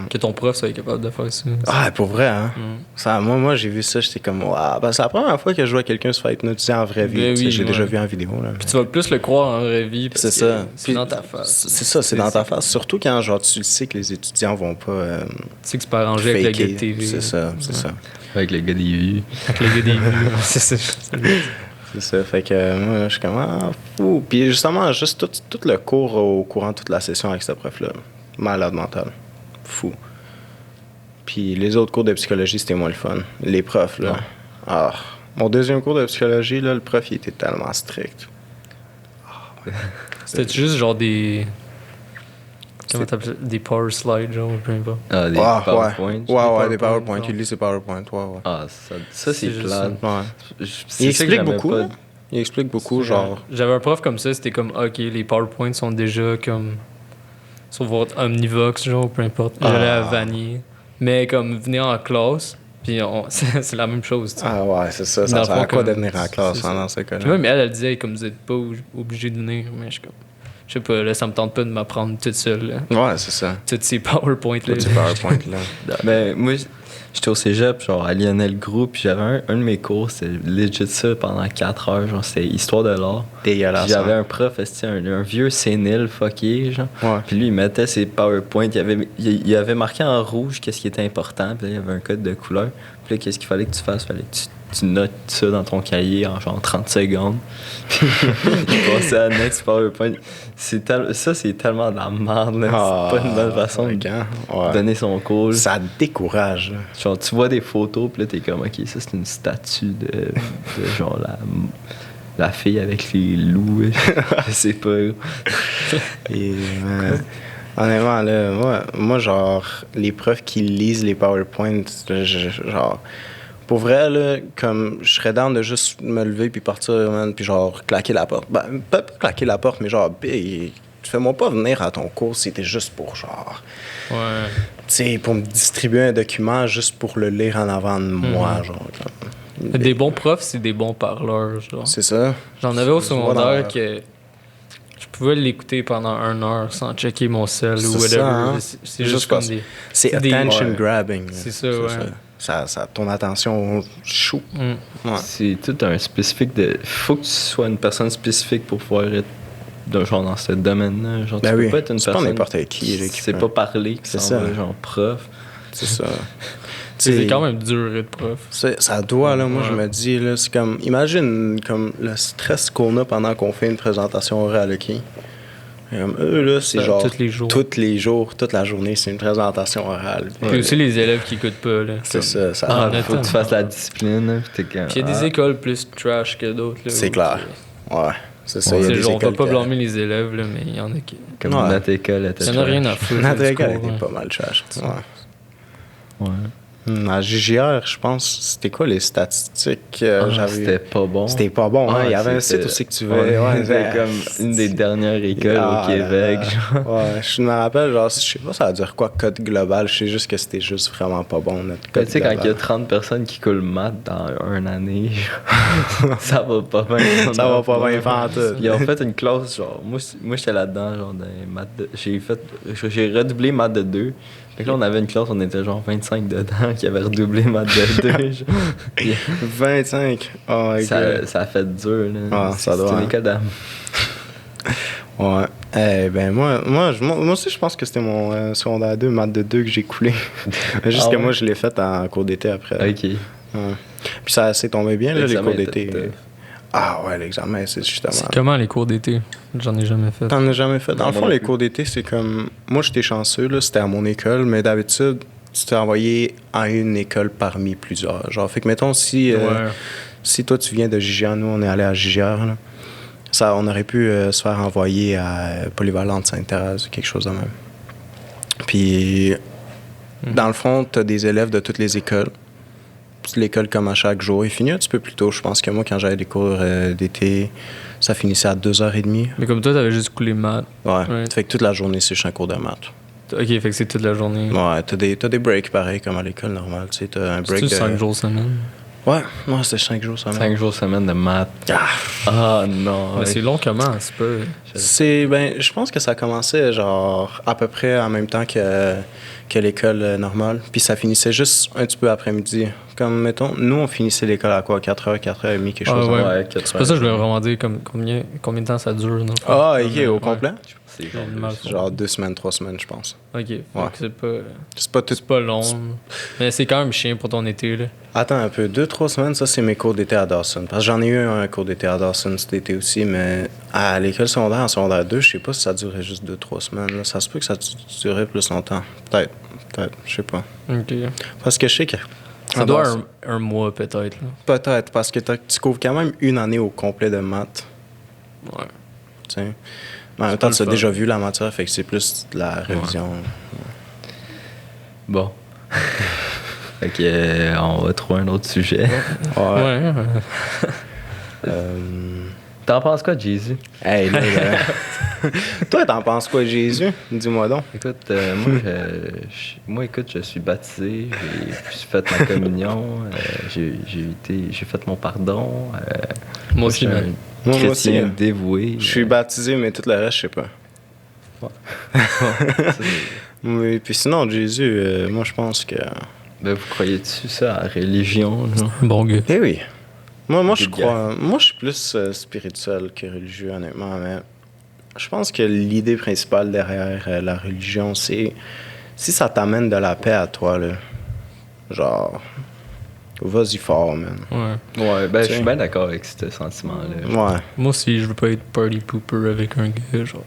Que ton prof soit capable de faire ça. Ah, pour vrai, hein? Ça, moi, j'ai vu ça, j'étais comme, waouh. Ben, c'est la première fois que je vois quelqu'un se faire hypnotiser en vraie vie. Oui, j'ai déjà vu en vidéo. Là, puis tu vas plus le croire en vraie vie. Parce c'est ça. C'est dans ta face. C'est ça, c'est dans ta face. Surtout quand, genre, tu sais que les étudiants vont pas. Tu sais que c'est pas arrangé avec le gars de TV. C'est ça, c'est ça. Avec le gars des vues. Avec le gars des vues. C'est ça. C'est ça, fait que moi, je suis comme, fou. Puis justement, juste tout le cours au courant de toute la session avec ce prof-là. Malade mental. Fou. Puis les autres cours de psychologie, c'était moins le fun. Les profs, là. Ah. Mon deuxième cours de psychologie, là, le prof, il était tellement strict. C'était juste genre des... Comment t'appelles ça? Des power slides, genre, peu importe. Ah, des PowerPoint. Ouais, des PowerPoint. Il lit ses PowerPoint, ouais. Ah, ça c'est plate. Ouais. Il explique beaucoup, là. Il explique beaucoup, genre... J'avais un prof comme ça, c'était comme, OK, les PowerPoints sont déjà comme... sur votre Omnivox, genre, peu importe. J'allais à Vanier. Mais comme venir en classe, puis c'est la même chose. T'sais. Ah ouais, c'est ça. Ça sert à quoi de venir en classe dans ce cas-là? Puis même elle disait, comme vous n'êtes pas obligé de venir, mais je suis comme... Je sais pas, là, ça me tente pas de m'apprendre toute seule. Là. Ouais, c'est ça. Toutes ces PowerPoint-là. Toutes ces PowerPoint-là. Mais moi, j'étais au cégep, genre à Lionel Group, puis j'avais un de mes cours, c'était legit ça pendant 4 heures, genre c'était Histoire de l'art. Dégueulasse. Puis j'avais un prof, c'était un vieux sénile fucké, genre. Ouais. Puis lui, il mettait ses PowerPoint, il avait marqué en rouge qu'est-ce qui était important, puis là, il y avait un code de couleur. Puis là, qu'est-ce qu'il fallait que tu fasses? Fallait que tu tu notes ça dans ton cahier en genre 30 secondes. Puis passer à Next PowerPoint. Ça, c'est tellement de la merde. Là. C'est pas une bonne façon de donner son cours. Ça décourage. Là. Genre, tu vois des photos, puis là, t'es comme, OK, ça, c'est une statue de genre la fille avec les loups. Je sais pas. Et, honnêtement, là, moi, genre, les profs qui lisent les PowerPoints, genre, pour vrai, là, comme, je serais down de juste me lever puis partir, man, puis genre, claquer la porte. Ben, pas claquer la porte, mais genre, fais-moi pas venir à ton cours si c'était juste pour, genre, tu sais, pour me distribuer un document juste pour le lire en avant de moi, genre. Comme, des bons profs, c'est des bons parleurs, genre. C'est ça. J'en avais au secondaire que je pouvais l'écouter pendant 1 heure sans checker mon cell ou whatever. Ça, hein? C'est juste comme des... C'est attention grabbing. C'est ça, ouais. Ça, ton attention chou. Ouais. C'est tout un spécifique de... Faut que tu sois une personne spécifique pour pouvoir être genre dans ce domaine-là. Genre, tu peux pas être une personne... C'est pas n'importe qui. C'est pas parler qui s'en va, genre prof. C'est ça. C'est quand même dur être prof. Ça doit, là. Moi, je me dis, là, c'est comme... Imagine comme le stress qu'on a pendant qu'on fait une présentation orale, OK? Eux, là, c'est genre... Tous les jours. Tous les jours, toute la journée, c'est une présentation orale. Puis aussi les élèves qui écoutent pas, là. C'est ça. Faut que tu fasses la discipline, Puis il y a des écoles plus trash que d'autres, là. C'est clair. Ouais. C'est ça. On va pas blâmer les élèves, là, mais il y en a qui... Comme notre école était trash. Il y en a rien à foutre. Notre école était pas mal trash. Ouais. À JGR, je pense, c'était quoi les statistiques? C'était pas bon. C'était pas bon, hein? Il y avait un site aussi que tu veux. C'était comme une des dernières écoles au Québec. Genre. Ouais, je me rappelle, genre, je sais pas ça va dire quoi, code global. Je sais juste que c'était juste vraiment pas bon, notre code tu sais, quand il y a 30 personnes qui coulent maths dans une année, ça va pas bien. Ça va pas bien faire tout. Ils ont fait une classe, genre, moi j'étais là-dedans, genre, dans les maths j'ai redoublé maths de 2. Fait que là, on avait une classe, on était genre 25 dedans qui avait redoublé maths de 2. 25? Oh, ça a fait dur, là. Ah, ça doit. C'est une école d'âme. Ouais. Ben moi aussi, je pense que c'était mon secondaire 2, maths de 2 que j'ai coulé. Juste que moi, je l'ai fait en cours d'été après. OK. Ouais. Puis ça s'est tombé bien, là, les cours d'été. Ah ouais, l'examen, c'est justement... C'est comment les cours d'été? J'en ai jamais fait. T'en as jamais fait? Dans le fond, les cours d'été, c'est comme... Moi, j'étais chanceux, là, c'était à mon école, mais d'habitude, tu t'es envoyé à une école parmi plusieurs. Genre, fait que, mettons, si toi, tu viens de JGR, nous, on est allé à JGR, là, on aurait pu se faire envoyer à Polyvalente Sainte-Thérèse ou quelque chose de même. Puis, dans le fond, t'as des élèves de toutes les écoles. L'école comme à chaque jour. Il finit un petit peu plus tôt. Je pense que moi, quand j'avais des cours d'été, ça finissait à 2h30. Mais comme toi, t'avais juste coulé maths. Ouais. Fait que toute la journée, c'est juste un cours de maths. OK, fait que c'est toute la journée. Ouais, t'as des breaks pareil comme à l'école normale. Tu sais, t'as un break de 5 jours semaine. Ouais, c'était 5 jours semaine. 5 jours semaine de maths. Ah non. Mais c'est long comment? C'est pas... Je pense que ça commençait genre à peu près en même temps que l'école normale. Puis ça finissait juste un petit peu après-midi. Comme, mettons, nous, on finissait l'école à quoi? 4h, 4h30, quelque chose. Ouais, c'est pas ça que je voulais vraiment dire. Combien de temps ça dure? Non? Ah, OK, au complet? C'est genre 2 semaines, 3 semaines, je pense. OK, c'est pas long. Mais c'est quand même chiant pour ton été, là. Attends un peu, 2-3 semaines, ça, c'est mes cours d'été à Dawson. Parce que j'en ai eu un cours d'été à Dawson cet été aussi, mais à l'école secondaire, en secondaire 2, je sais pas si ça durait juste 2-3 semaines. Là. Ça se peut que ça durait plus longtemps. Peut-être, je sais pas. OK. Parce que je sais que... Ça doit être un mois, peut-être. Là. Peut-être, parce que tu couvres quand même une année au complet de maths. Ouais. Tu sais. Mais en même temps, tu as déjà vu la matière, fait que c'est plus de la révision. Ouais. Bon. Fait que, on va trouver un autre sujet. Ouais. T'en penses quoi de Jésus? Hey, là. Toi, t'en penses quoi de Jésus? Dis-moi donc. Écoute, moi, je suis baptisé, j'ai fait ma communion, j'ai fait mon pardon. Moi aussi, un chrétien dévoué. Je suis baptisé, mais tout le reste, je sais pas. Oui, puis sinon, Jésus, moi, je pense que... Ben, vous croyez-tu ça à la religion, genre? Bon gars. Eh oui. Moi, je crois... Moi, je suis plus spirituel que religieux, honnêtement, mais je pense que l'idée principale derrière la religion, c'est... Si ça t'amène de la paix à toi, là, genre... vas-y fort, man. Ouais. Ouais, ben, je T'sais. suis bien d'accord avec ce sentiment-là. Ouais. Moi aussi, je veux pas être party pooper avec un gars, genre,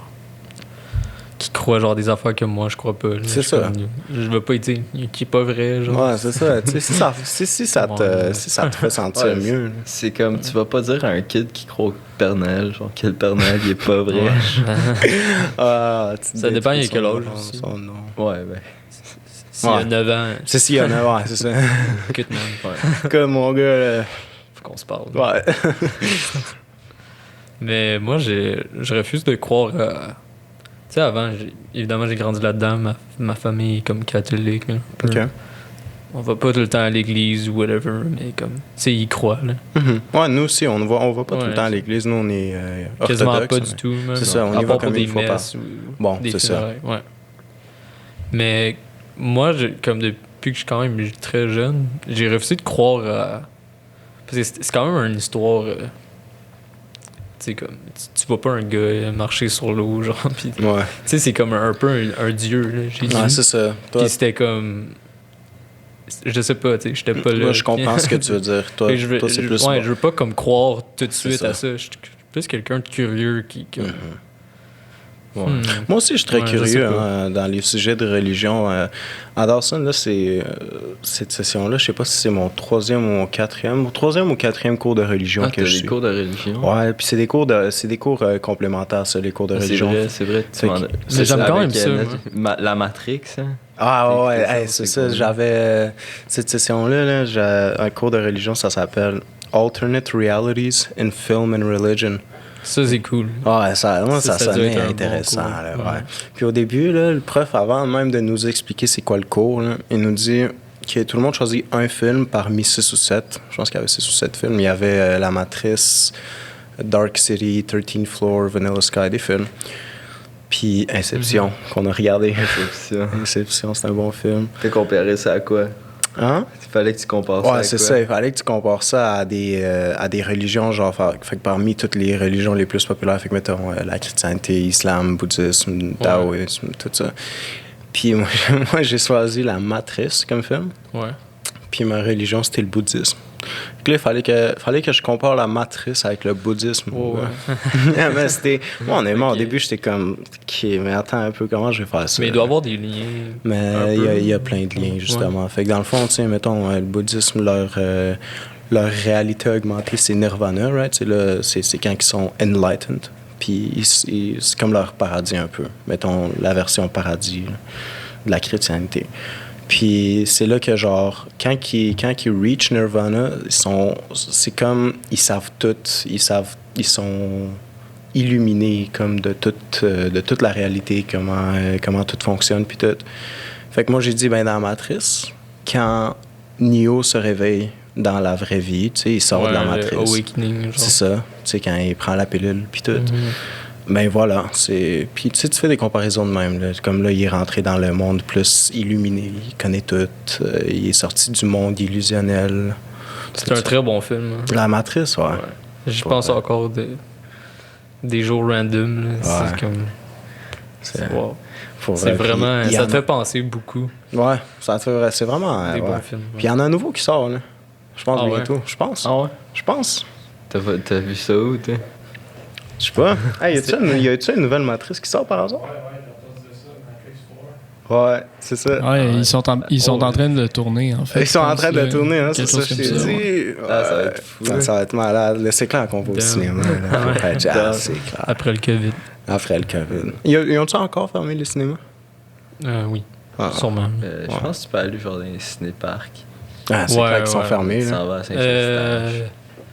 qui croit, genre, des affaires que moi, je crois pas. Là. C'est Je suis ça. comme, je veux pas être, qui est pas vrai, genre. Ouais, c'est ça. Tu sais, si ça te fait sentir Ouais, mieux. Là. C'est comme, tu vas pas dire à un kid qui croit au Père Noël, genre, que le Père Noël, il est pas vrai. Ah, Ça dépend, il y a quel âge son aussi. nom. Ouais, ben. S'il y a Ouais. 9 ans, C'est s'il y en a, ouais, c'est ça. cut, man. Ouais. Comme mon gars, là. Faut qu'on se parle. Ouais. Mais moi, je refuse de croire à... Tu sais, avant, évidemment, j'ai grandi là-dedans. Ma famille est comme catholique. Là, un peu. Ok. On va pas tout le temps à l'église ou whatever, mais comme... Tu sais, ils croient, là. Ouais, nous aussi, on va pas tout le Ouais, temps à c'est- l'église. Nous, on est Quasiment orthodoxe. pas du tout, même. C'est ça, on y à va part comme pour des une fois par- messes ou Bon, des c'est ça. funérailles, ouais. Mais moi, comme depuis que je suis quand même très jeune, j'ai refusé de croire à... Parce que c'est quand même une histoire... tu sais, comme... Tu vois pas un gars marcher sur l'eau, genre, pis... Tu Ouais. sais, c'est comme un peu un dieu, là, j'ai dit. Ouais, c'est ça. Toi, Puis c'était comme... Je sais pas, tu sais, j'étais pas là. moi, je comprends ce que tu veux dire. Toi, Fait que toi c'est plus... ouais, je veux pas comme croire tout de C'est suite ça. à ça. Je suis plus quelqu'un de curieux qui... comme, Ouais. Moi aussi, je suis très Ouais, je sais curieux pas. hein, dans les sujets de religion. À Dawson, là, cette session-là, je sais pas si c'est mon troisième ou mon quatrième cours de religion Ah, que t'as je des suis. cours de religion? Ouais, puis c'est des cours complémentaires, ça, les cours de C'est religion. vrai. Fait que- Mais j'aime quand même avec, ça, la Matrix, hein? Ah T'as ouais, écouté ça, hey, c'est c'est ça. cool. J'avais cette session-là, là, un cours de religion, ça s'appelle Alternate Realities in Film and Religion. Ça, c'est cool. Ouais, ça doit sonnait être un bon intéressant. cours. Là, Ouais. ouais. Puis au début, là, le prof, avant même de nous expliquer c'est quoi le cours, là, il nous dit que tout le monde choisit un film parmi 6 ou 7. Je pense qu'il y avait 6 ou 7 films. Il y avait La Matrice, Dark City, 13th Floor, Vanilla Sky, des films. Puis Inception, qu'on a regardé. Inception, c'est un bon film. T'as comparé ça à quoi? Hein? Il fallait que tu compares ça à Ouais, quoi? c'est ça. Il fallait que tu compares ça à des religions, genre, fait que parmi toutes les religions les plus populaires, fait que mettons la chrétienté, l'islam, bouddhisme, taoïsme, tout ça. Puis moi, j'ai choisi La Matrice comme film. Ouais. Puis ma religion, c'était le bouddhisme. Donc là, il fallait que je compare La Matrice avec le bouddhisme. Oh, ouais. Mais c'était... Moi, honnêtement, Ok. au début, j'étais comme... OK, mais attends un peu, comment je vais faire ça? Mais il doit y avoir des liens. un Mais peu. il y a plein de liens, justement. Fait que dans le fond, tu sais, mettons, le bouddhisme, leur réalité augmentée, c'est nirvana, right? C'est quand ils sont enlightened. Puis c'est comme leur paradis un peu. Mettons, la version paradis là, de la chrétienté. Puis c'est là que, genre, quand ils reach nirvana, c'est comme, ils savent tout. Ils sont illuminés comme de toute la réalité, comment tout fonctionne, puis tout. Fait que moi, j'ai dit, ben dans la Matrice, quand Neo se réveille dans la vraie vie, tu sais, il sort de la le Matrice. Awakening, genre. C'est ça, tu sais, quand il prend la pilule, puis tout. Mhm. Ben voilà, c'est... Puis tu sais, tu fais des comparaisons de même, là. Comme là, il est rentré dans le monde plus illuminé, il connaît tout, il est sorti du monde illusionnel. C'est un très bon film. hein. La Matrice, ouais. Je pense encore des jours random. là. Ouais. C'est comme... C'est, Wow. pour C'est vrai. vraiment... Puis, Ça te fait penser beaucoup. Ouais, ça te fait... C'est vraiment... Des ouais. bons films. ouais. Puis il y en a un nouveau qui sort, là. Je pense Ah ouais? bientôt. Je pense. Ah ouais? Je pense. T'as vu ça où, toi? Je sais pas. Hey, y a-tu une nouvelle Matrice qui sort par hasard? Ouais, c'est ça. Ouais, ils sont en train de tourner, en fait. Ils sont en train de tourner, hein, c'est quelque ça, chose je comme t'ai ça, dit. ouais. Ah, ça va être fou. Ça va être malade. Là, c'est clair qu'on va au Damn. cinéma. Là. Faut faire jazz, c'est clair. Après le COVID. Après le COVID. Ils ont-tu encore fermé les cinémas? Oui, Ah, sûrement. Je pense que tu peux aller genre dans les ciné-parcs. Ah, c'est Ouais, clair qu'ils sont ouais. fermés. Tu Là. s'en vas à Saint-Eustache.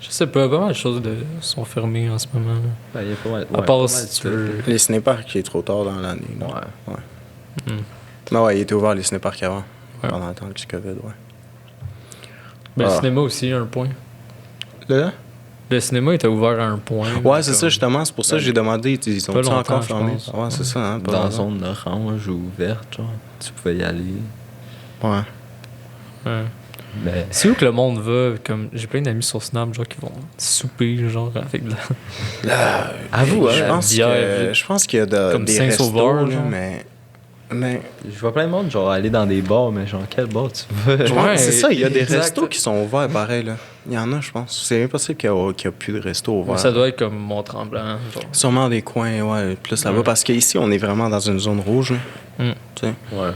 Je sais pas, pas mal de choses sont fermées en ce moment. là. Ben, il y a pas mal. À ouais, part pas si mal tu de veux... trucs, Les cinéparcs, il est trop tard dans l'année. là. Ouais. Hmm. Mais ouais, il était ouvert les cinéparcs avant. Ouais. Pendant le temps du COVID, ouais. Ben, Le Ah. cinéma aussi, à un point. Là? Le cinéma était ouvert à un point. Ouais, c'est ça, justement. C'est pour ça que j'ai demandé. Ils sont Pas longtemps, encore je fermés? pense. Ouais, c'est ça, hein. Pas Dans la longtemps. zone orange ou verte, genre, tu pouvais y aller. Ouais. Ouais. Mais C'est où que le monde va? Comme j'ai plein d'amis sur Snap genre qui vont souper genre avec de la... avoue, je hein, pense bière, je pense qu'il y a comme des Saint-Sauveur, restos, là, genre. mais Mais Je vois plein de monde, genre, aller dans des bars, mais genre, quel bar tu veux? ouais, c'est ça, il y a des exact. restos qui sont ouverts pareil, là. Il y en a, je pense. C'est impossible qu'il n'y a plus de restos ouverts. Ça doit être comme Mont-Tremblant. Genre. Sûrement des coins, ouais, plus là-bas. Ouais. Parce qu'ici, on est vraiment dans une zone rouge, là. Mm. Tu sais. Ouais.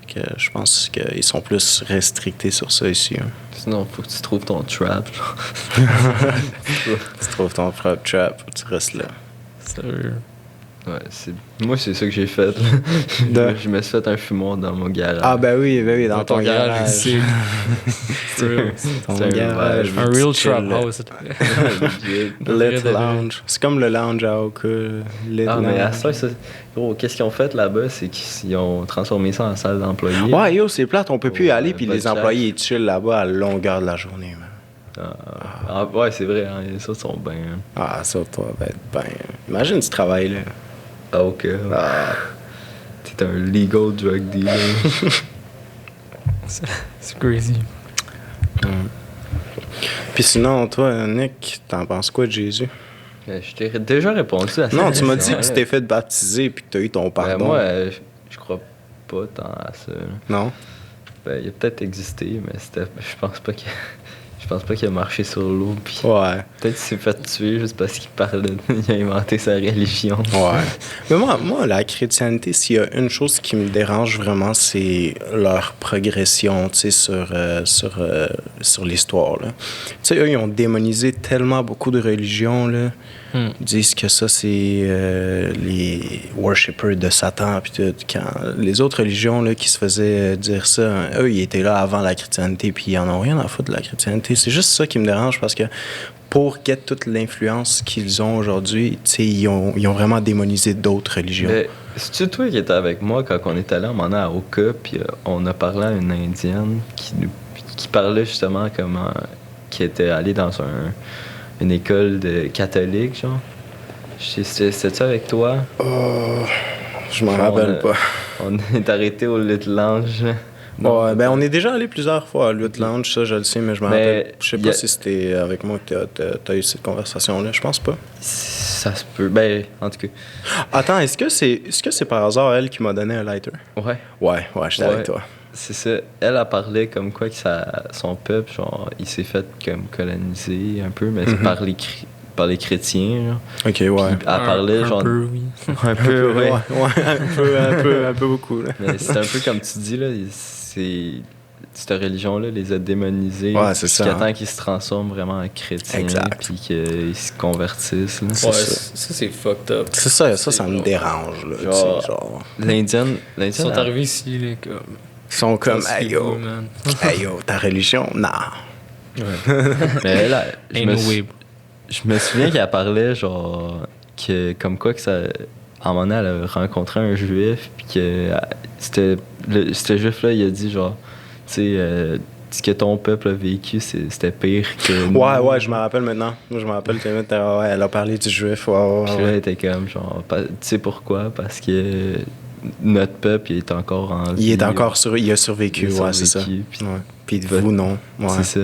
Que je pense qu'ils sont plus restrictés sur ça ici. Hein. Sinon, faut que tu trouves ton trap, genre. Tu trouves ton propre trap, tu restes là. Sérieux. Ouais, moi, c'est ça que j'ai fait, là. De- Je me suis fait un fumoir dans mon garage. Ah, ben oui, dans ton garage. ici. Sérieux. Ton C'est un garage. vibe. Un real chill, trap là. house. Lit lounge. C'est comme le lounge à Oka. Lit Ah, lounge. mais à ça, gros, qu'est-ce qu'ils ont fait là-bas? C'est qu'ils ont transformé ça en salle d'employés. Ouais, yo, c'est plate, on peut plus y aller, puis pas de les classe. employés ils chillent là-bas à longueur de la journée, man. Ouais, c'est vrai, hein, ça, sont bien. Ah, ça, toi, va être ben. Imagine tu travailles là. Ah, ok. Ah. T'es un legal drug dealer. C'est crazy. Puis sinon, toi, Nick, t'en penses quoi de Jésus? Je t'ai déjà répondu à ça. Non, tu m'as dit que tu t'es fait baptiser puis que t'as eu ton pardon. Moi, je crois pas tant à ça. Là. Non? Ben, il a peut-être existé, mais je pense pas qu'il je pense pas qu'il a marché sur l'eau. Puis Ouais. peut-être qu'il s'est fait tuer juste parce qu'il parlait. Il a inventé sa religion. Ouais. Mais moi, la chrétienté, s'il y a une chose qui me dérange vraiment, c'est leur progression, tu sais, sur l'histoire, là. Tu sais, eux, ils ont démonisé tellement beaucoup de religions, là. Ils disent que ça, c'est les worshippers de Satan, puis tout. Quand les autres religions, là, qui se faisaient dire ça, eux, ils étaient là avant la chrétienté, puis ils en ont rien à foutre de la chrétienté. C'est juste ça qui me dérange, parce que pour get toute l'influence qu'ils ont aujourd'hui, tu sais, ils ont vraiment démonisé d'autres religions. Mais c'est-tu toi qui étais avec moi quand on est allé en Mana à Oka, puis on a parlé à une Indienne qui parlait justement comment. Qui était allée dans une école de catholique, genre. C'était-tu avec toi? Oh, je m'en Genre, rappelle pas. On est arrêté au Lit Lounge. Ouais, ben on est déjà allé plusieurs fois à Lut Lounge, ça je le sais, mais je me rappelle. Je sais pas si c'était avec moi que t'as eu cette conversation-là, je pense pas. Ça se peut. Ben, en tout cas. Attends, est-ce que c'est par hasard elle qui m'a donné un lighter? Ouais. Ouais, j'étais avec toi. C'est ça. Elle a parlé comme quoi que son peuple, genre, il s'est fait comme coloniser un peu, mais c'est par les chrétiens, genre. Ok, ouais. Puis elle parlait, genre. Un peu, oui. Un peu, ouais. un peu beaucoup, là. Mais c'est un peu comme tu dis, là, cette religion-là les a démonisés. Ouais, c'est ça, Jusqu'à hein. temps qu'ils se transforment vraiment en chrétiens. Exact. Puis qu'ils se convertissent, là. C'est Ouais, ça. ça c'est fucked up. C'est ça me genre- dérange, là. Genre- Tu sais, genre. L'Indienne. Ils sont arrivés ici, les comme. Ils sont comme, Ça, c'est hey yo, cool, man. hey yo, ta religion? Non. Mais elle, Ain't no way. je me souviens qu'elle parlait, genre, que comme quoi que ça. À un moment donné, elle a rencontré un juif, puis que ce juif-là, il a dit, genre, tu sais, ce que ton peuple a vécu, c'était pire que. nous. Ouais, je me rappelle maintenant. Je me rappelle que ouais, elle a parlé du juif. Ouais. Puis là, elle était comme, genre, tu sais pourquoi? Parce que notre peuple, il est encore en vie. Il est encore il a survécu, Il a ouais, c'est ça. survécu, puis- Ouais. Puis vous, non. Ouais. C'est ça.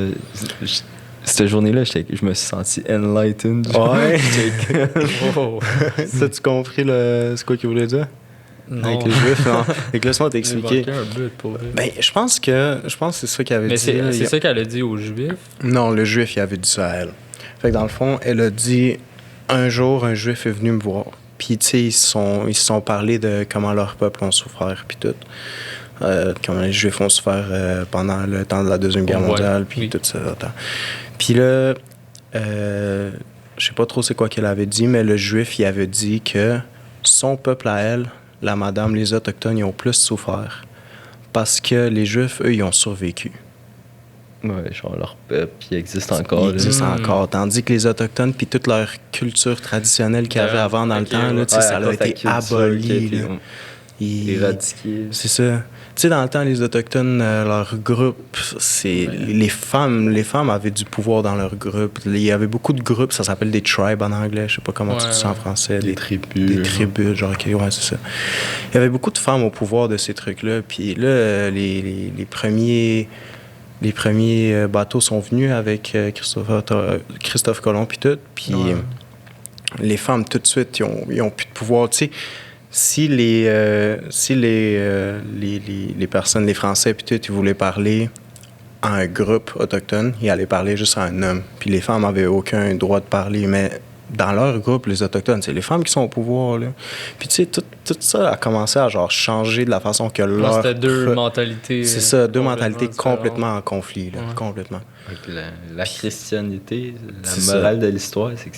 Cette journée-là, je me suis senti enlightened. genre. Ouais. Oh. T'as-tu compris c'est quoi qu'il voulait dire? Avec les juifs, non? Fait que laisse-moi t'expliquer. J'ai manqué un but pour vrai. Ben, je pense que c'est ça qu'elle avait Mais dit. là. c'est ça qu'elle a dit aux Juifs. Non, le juif, il avait dit ça à elle. Fait que dans le fond, elle a dit un jour, un juif est venu me voir. Puis, tu sais, ils se sont parlé de comment leur peuple ont souffert, puis tout. Comment les juifs ont souffert pendant le temps de la Deuxième Guerre Ouais, mondiale, puis oui. tout ça. Puis là, je sais pas trop c'est quoi qu'elle avait dit, mais le juif, il avait dit que son peuple à elle, la madame, les Autochtones, ils ont plus souffert. Parce que les Juifs, eux, ils ont survécu. Ouais, genre leur peuple, il existe encore. Ils là. existent encore. Tandis que les Autochtones, puis toute leur culture traditionnelle qu'il y avait avant dans le temps, là, tu sais, Ouais, ça à a cause de été la culture aboli. qui a été là. Ils- éradiqué. C'est ça. Tu sais, dans le temps, les Autochtones, leur groupe, c'est les femmes avaient du pouvoir dans leur groupe. Il y avait beaucoup de groupes, ça s'appelle des tribes en anglais, je sais pas comment tu Ouais, dis ça en français. Des tribus. Des tribus, genre, ok, ouais, c'est ça. Il y avait beaucoup de femmes au pouvoir de ces trucs-là. Puis là, les premiers bateaux sont venus avec Christophe Colomb, puis tout. Puis les femmes, tout de suite, ils ont plus de pouvoir. Tu sais, si les personnes, les Français, puis tout, ils voulaient parler à un groupe autochtone, ils allaient parler juste à un homme. Puis les femmes avaient aucun droit de parler. Mais dans leur groupe, les Autochtones, c'est les femmes qui sont au pouvoir, là. Puis tu sais, tout ça a commencé à genre changer de la façon que leur... C'était deux mentalités. C'est ça, deux mentalités différentes. complètement en conflit, là. Ouais. Complètement. La chrétienté, C'est la morale de l'histoire, c'est que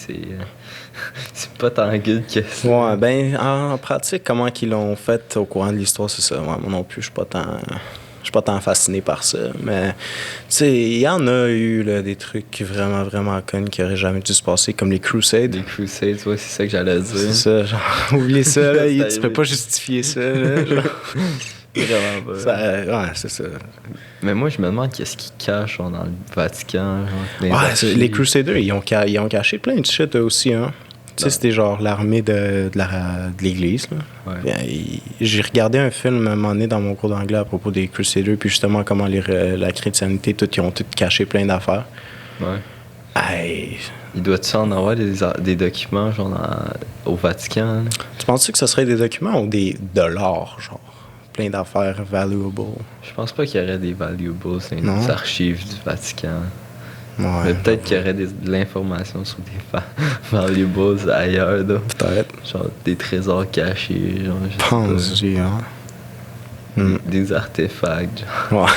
c'est pas tant good que ça. Ouais, ben, en pratique, comment qu'ils l'ont fait au courant de l'histoire, c'est ça. Ouais, moi non plus, je suis pas tant fasciné par ça. Mais, tu sais, il y en a eu là, des trucs vraiment, vraiment connes qui auraient jamais dû se passer, comme les Crusades. Les Crusades, ouais, c'est ça que j'allais dire. C'est ça, genre, oublie ça, là, tu peux pas justifier ça, là, genre. Vraiment pas. Ouais, c'est ça. Mais moi, je me demande qu'est-ce qu'ils cachent genre, dans le Vatican. Genre, dans les Ouais, archives. les Crusaders, ils ont caché plein de shit eux aussi, hein. Tu sais, c'était genre l'armée de l'Église, là. Ouais. Bien, j'ai regardé un film à un moment donné dans mon cours d'anglais à propos des Crusaders, puis justement comment la chrétienté, ils ont tout caché plein d'affaires. Ouais. Hey, Il doit-tu en avoir des documents genre au Vatican? Là? tu penses que ce serait des documents ou des dollars, genre? Plein d'affaires valuable. Je pense pas qu'il y aurait des valuables dans Non. les archives du Vatican. Ouais, Mais peut-être qu'il y aurait de l'information sur des valuables ailleurs, là. peut-être. Genre des trésors cachés, genre, je sais pas. Pense-y, hein. Hmm. Des artefacts, genre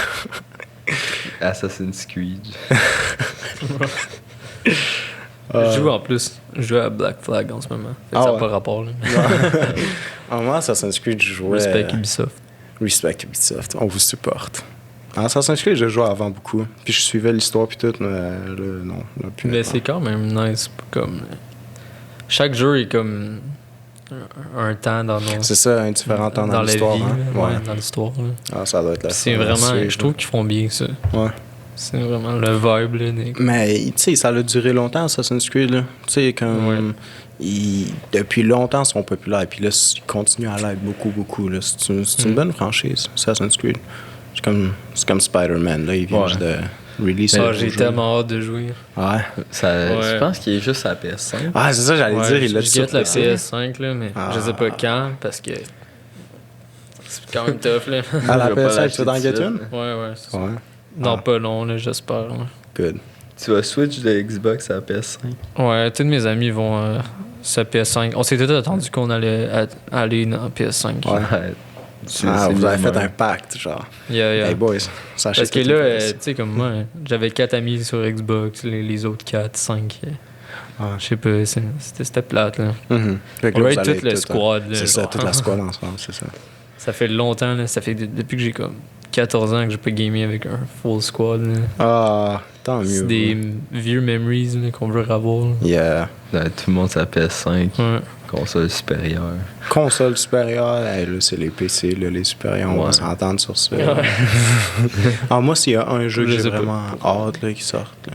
Ouais. Assassin's Creed. Je joue en plus. Je joue à Black Flag en ce moment. Fait que Ah ça n'a ouais. pas rapport. Là. En moi, Assassin's Creed, je jouais... Respect Ubisoft. Respect Ubisoft, on vous supporte. En Assassin's Creed, je jouais avant beaucoup. Puis je suivais l'histoire puis tout, mais là, non. Là, plus Mais maintenant. c'est quand même nice. Comme... Chaque jeu est comme un temps dans nos... C'est ça, un différent temps dans la l'histoire. vie, Hein? là, Ouais. dans l'histoire. Là. Ah, ça doit être la Puis c'est vraiment... Je trouve qu'ils font bien ça. Ouais. C'est vraiment le vibe. Là, Mais, tu sais, ça a duré longtemps, Assassin's Creed, là. Tu sais, comme... Ouais. Depuis longtemps, ils sont populaires. Puis là, ils continuent à l'être beaucoup, beaucoup, là. C'est une bonne franchise, Assassin's Creed. C'est comme Spider-Man, là. Ils viennent Ouais. juste de release Ah, un j'ai nouveau jeu. tellement hâte de jouer. Ouais. Ouais. Je pense qu'il est juste à la PS5. Ah, c'est ça, j'allais Ouais, dire. Il l'a je sur guette la PC. PS5, là, mais Ah. je sais pas quand, parce que c'est quand même tough, là. À la Je vais pas PS5, tu veux dans l'acheter get tout de une? suite. Ouais, ouais. c'est ça. Ouais. Non, Ah. pas long, là, j'espère. Là. Good. Tu vas switch de Xbox à la PS5. Ouais, tous mes amis vont sur PS5. On s'était attendu qu'on allait aller dans PS5. Ouais. C'est Vous avez fait normal. un pacte, genre. Yeah, yeah. Hey boys, sachez Parce que tout là, le tu monde. sais, comme moi, j'avais 4 amis sur Xbox, les autres 4, 5. Ouais. Je sais pas, c'était plate, là. Mhm. Fait que On là, va vous être allez tout le tout, squad, là. C'est ça, genre. toute la squad ensemble, c'est ça. Ça fait longtemps, là. Ça fait depuis que j'ai comme 14 ans que j'ai pas gamé avec un full squad, là. Ah, tant mieux. C'est des vieux memories là, qu'on veut revoir. Là. Yeah. Là, tout le monde sa PS5, Ouais. console supérieure. Console supérieure, hey, là, c'est les PC, là, les supérieurs, on va Ouais. s'entendre sur ça. Ah, moi, s'il y a un jeu que Je j'ai sais pas. vraiment hâte là, qui sorte, là,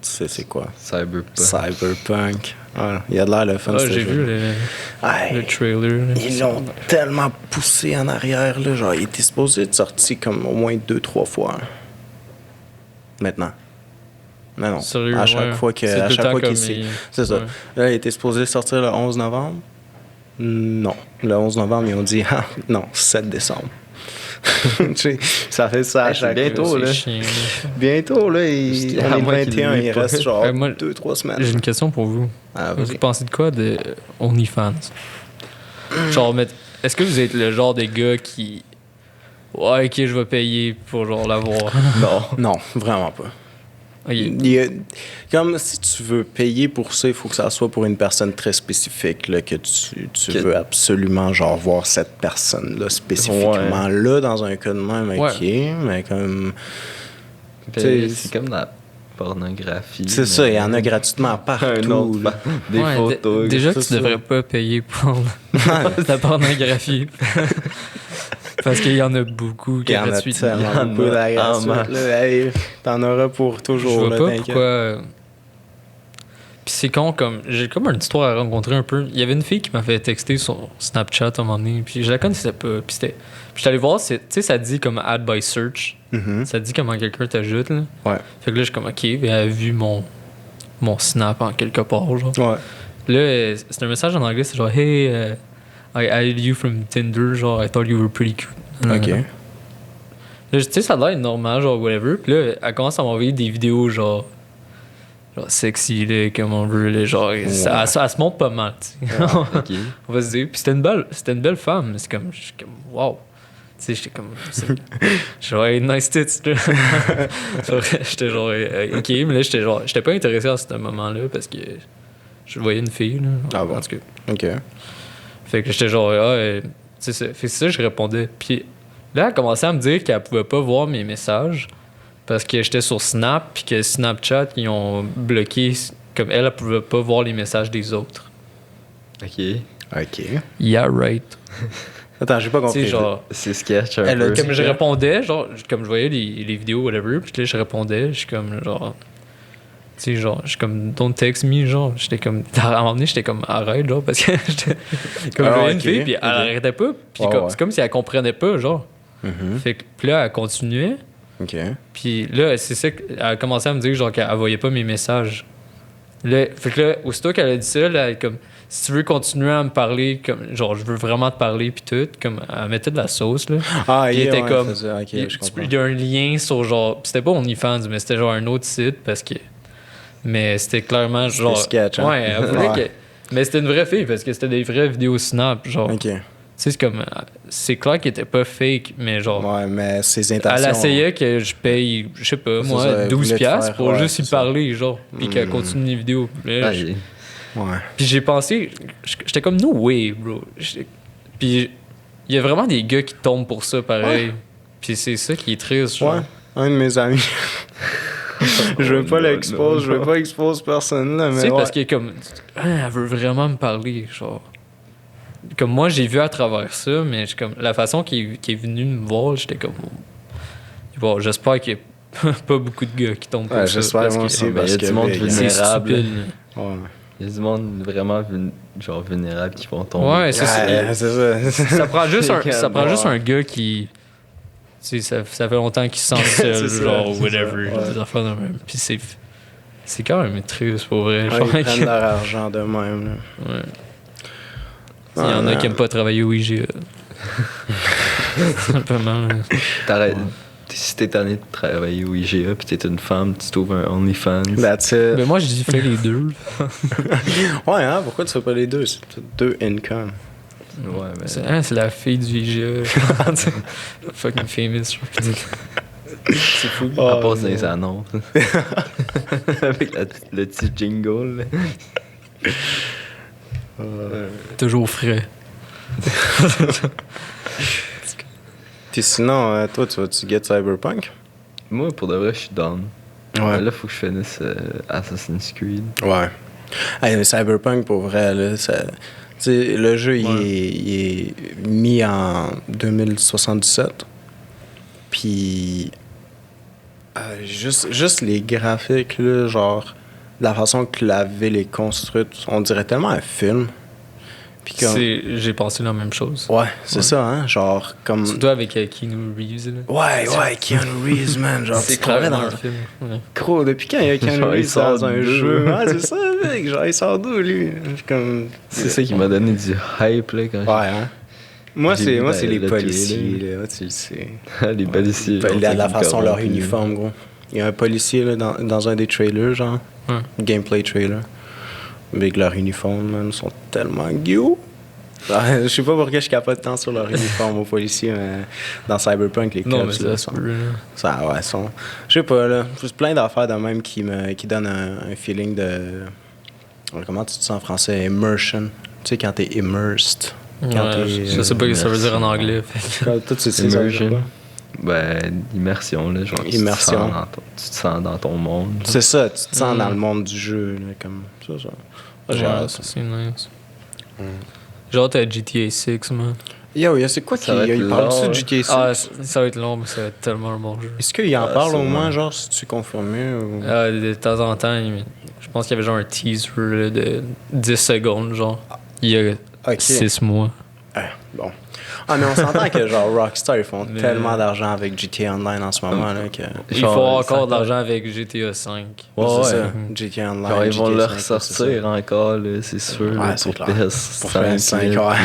tu sais, c'est quoi? Cyberpunk. Cyberpunk. Ouais, il y a de l'air le fun, Ah, ce j'ai jeu. vu Hey, le trailer. Là. ils l'ont tellement poussé en arrière, là. Genre, il était supposé être sorti comme au moins 2-3 fois. Maintenant. Mais non. Sérieux, à chaque ouais. fois que, C'est à tout le chaque temps fois qu'il comme s'est. il- C'est ça. ouais. Là, il était supposé sortir le 11 novembre. Non. Le 11 novembre, ils ont dit, ah, non, 7 décembre. Tu sais, ça fait ça à Hey, c'est chaque bientôt, fois. C'est là. chiant, là. Bientôt, là, À on est le moins qu'il 21, l'ait il pas. reste genre Ouais, moi, 2-3 semaines. J'ai une question pour vous. Ah, Vous vas-y. pensez de quoi de OnlyFans? Genre, est-ce que vous êtes le genre de gars qui... Ouais, ok, je vais payer pour genre l'avoir. Non. Non, vraiment pas. Ok. Il y a- comme si tu veux payer pour ça, il faut que ça soit pour une personne très spécifique, là, que tu Que- veux absolument genre voir cette personne-là spécifiquement. Là, dans un cas de même, ok, mais comme... Puis, c'est comme la pornographie. C'est mais- ça, il y en a gratuitement Un partout. autre là. des Ouais, photos. déjà que c'est tu ça. devrais pas payer pour la pornographie. Parce qu'il y en a beaucoup Il y en a gratuitement. tellement Il y en beaucoup a de la en gratuite, masse. là. Hey, t'en auras pour Je toujours, vois là, pas t'inquiète. pourquoi. Puis c'est con, comme. J'ai comme une histoire à rencontrer un peu. Il y avait une fille qui m'avait texté sur Snapchat à un moment donné. Puis je la connaissais pas. Puis c'était. Puis j'étais allé voir, tu sais, ça dit comme add by search. Mhm. Ça dit comment quelqu'un t'ajoute, là. Ouais. Fait que là, je suis comme, ok, elle a vu mon Snap en quelque part, genre. Ouais. Là, c'est un message en anglais, c'est genre, hey, I added you from Tinder, genre, I thought you were pretty cute. Ok. Là, tu sais, ça a l'air normal, genre, whatever. Puis là, elle commence à m'envoyer des vidéos, genre sexy, là, comme on veut, là, genre, ça, elle se montre pas mal, tu sais. Ok. On va se dire. Puis c'était une belle femme. C'est comme, je suis comme, wow. Tu sais, j'étais comme, genre, hey, nice tits, là. Genre, j'étais genre, ok, mais là, j'étais pas intéressé à ce moment-là parce que je voyais une fille, là. Ah bon? En tout cas. Ok. Fait que j'étais genre, tu sais, fait que ça, je répondais. Puis là, elle commençait à me dire qu'elle pouvait pas voir mes messages parce que j'étais sur Snap, puis que Snapchat, ils ont bloqué, comme elle pouvait pas voir les messages des autres. Ok. Ok. Yeah, right. Attends, j'ai pas Tu sais, compris. genre, C'est sketch un Elle a peu. comme je répondais, genre, comme je voyais les vidéos, whatever, puis là, je répondais, je suis comme, genre, tu sais, genre, je suis comme, don't text me, genre, j'étais comme, à un moment donné, j'étais comme, arrête, genre, parce que j'étais, comme, je voyais une fille, puis elle arrêtait pas, puis Ouais, comme, ouais. c'est comme si elle comprenait pas, genre. Mhm. Fait que, puis là, elle continuait, Ok. puis là, c'est ça qu'elle a commencé à me dire, genre, qu'elle voyait pas mes messages. Là, fait que là, aussitôt qu'elle a dit ça, là, elle est comme, si tu veux continuer à me parler, comme, genre, je veux vraiment te parler, puis tout, comme, elle mettait de la sauce, là. Ah, Puis il était comme, Ok, je comprends. il y a un lien sur genre, pis c'était pas OnlyFans, mais c'était genre un autre site parce que, mais c'était clairement C'était genre, sketch, hein? ouais, elle voulait Ouais. que, mais c'était une vraie fille parce que c'était des vraies vidéos Snap, genre, Ok. tu sais, c'est comme, c'est clair qu'elle était pas fake, mais genre, Ouais, mais ses intentions. elle essayait que je paye, je sais pas, C'est moi, ça, elle 12$ voulait te piastres faire, pour ouais, juste c'est y ça. parler, genre, puis qu'elle continue les vidéos. Puis là, Ah, Ouais. puis j'ai pensé, j'étais comme, no way, bro. Puis il y a vraiment des gars qui tombent pour ça, pareil. Puis c'est ça qui est triste, genre. Ouais. Un de mes amis. Je veux pas l'expose, je veux pas exposer personne là, Tu mais sais, ouais. parce que comme, elle veut vraiment me parler, genre. Comme moi, j'ai vu à travers ça, mais comme, la façon qu'il est venu me voir, j'étais comme, bon, j'espère qu'il y a pas beaucoup de gars qui tombent pour Ouais, ça. j'espère parce moi que aussi, mais parce y a que du monde ben, c'est vulnérable. stupide. Ouais. Il y a du monde vraiment genre vulnérable qui vont tomber. Ouais, c'est ça. Ouais, c'est ça. Ça prend juste un, C'est ça prend juste ouais. un gars qui. Tu sais, ça fait longtemps qu'il se sent seul, C'est ça, genre, c'est whatever. ça, ouais. Des affaires de même. Puis c'est quand même triste pour vrai. Ouais, Genre, ils prennent leur argent de même. Là. ouais. Il y en a qui aiment pas travailler au IGA. Simplement. T'arrêtes. Si t'es tanné de travailler au IGA puis t'es une femme, tu trouves un OnlyFans. That's it. Mais moi, je dis fais les deux. Ouais, hein, pourquoi tu fais pas les deux? C'est deux income. Ouais, mais. C'est la fille du IGA. Fucking famous. C'est fou. Oh, Elle passe dans non. les annonces. Avec le petit jingle. Là. Toujours frais. Puis sinon, toi, tu vas-tu get Cyberpunk? Moi, pour de vrai, je suis down. Ouais. Là, faut que je finisse Assassin's Creed. Ouais. Hey, mais Cyberpunk, pour vrai, là, ça... Tu sais, le jeu, il est mis en 2077. Puis... juste les graphiques, là, genre... La façon que la ville est construite, on dirait tellement un film. Puis comme... J'ai pensé la même chose. Ouais, c'est ça, hein? Genre, comme... Surtout avec Keanu Reeves. Là. Ouais, Keanu Reeves, man. Genre, C'est tu travailles clairement dans un film. Ouais. Gros, depuis quand il y a Keanu Genre, il Reeves sort dans un d'où? jeu? Ouais, c'est ça, mec. Genre, il sort d'où, lui? Je suis comme... C'est ça qui m'a donné du hype, là, quand Ouais, hein? Moi, J'ai c'est vu les le policiers, trailer. là. Tu le sais. les policiers. La façon, leur uniforme, gros. Il y a un policier, là, dans un des trailers, genre. Ouais. Gameplay trailer. Avec leur uniforme, man, sont tellement gueux. Je sais pas pourquoi je capote tant sur leur uniforme aux policiers, mais dans Cyberpunk, les Non, mais cops, ça là, se peut. Là. ça, ouais, sont... Je sais pas, là. C'est plein d'affaires de même qui donnent un feeling de... Comment tu dis ça en français? Immersion. Tu sais, quand t'es immersed. Quand Ouais, je sais pas ce que ça veut dire en anglais. Toi, tu sais ça, Immersion. quoi? Ben, immersion, là. Genre, Immersion. Tu te sens dans ton monde. C'est ça, tu te sens dans le monde du jeu, là, comme ça. J'ai Ouais, hâte. ça, c'est nice. J'ai hâte à GTA 6, man. Yo, c'est quoi Ça va qui... être Il parle-tu long, de GTA 6? Ah, ça va être long, mais ça va être tellement un bon jeu. Est-ce qu'il en parle au sûrement. moins, genre, si tu es confirmé ou... De temps en temps, je pense qu'il y avait genre un teaser là, de 10 secondes, genre. Il y a Ok. 6 mois. Ah, bon. Ah, mais on s'entend que genre Rockstar, ils font tellement d'argent avec GTA Online en ce moment. Là, que... Ils font encore de l'argent avec GTA 5. C'est ça, GTA Online. Genre, ils vont GTA le 5, ressortir encore, là, c'est sûr. Ouais, là, c'est pour clair. PS5. Pour PS5, ouais.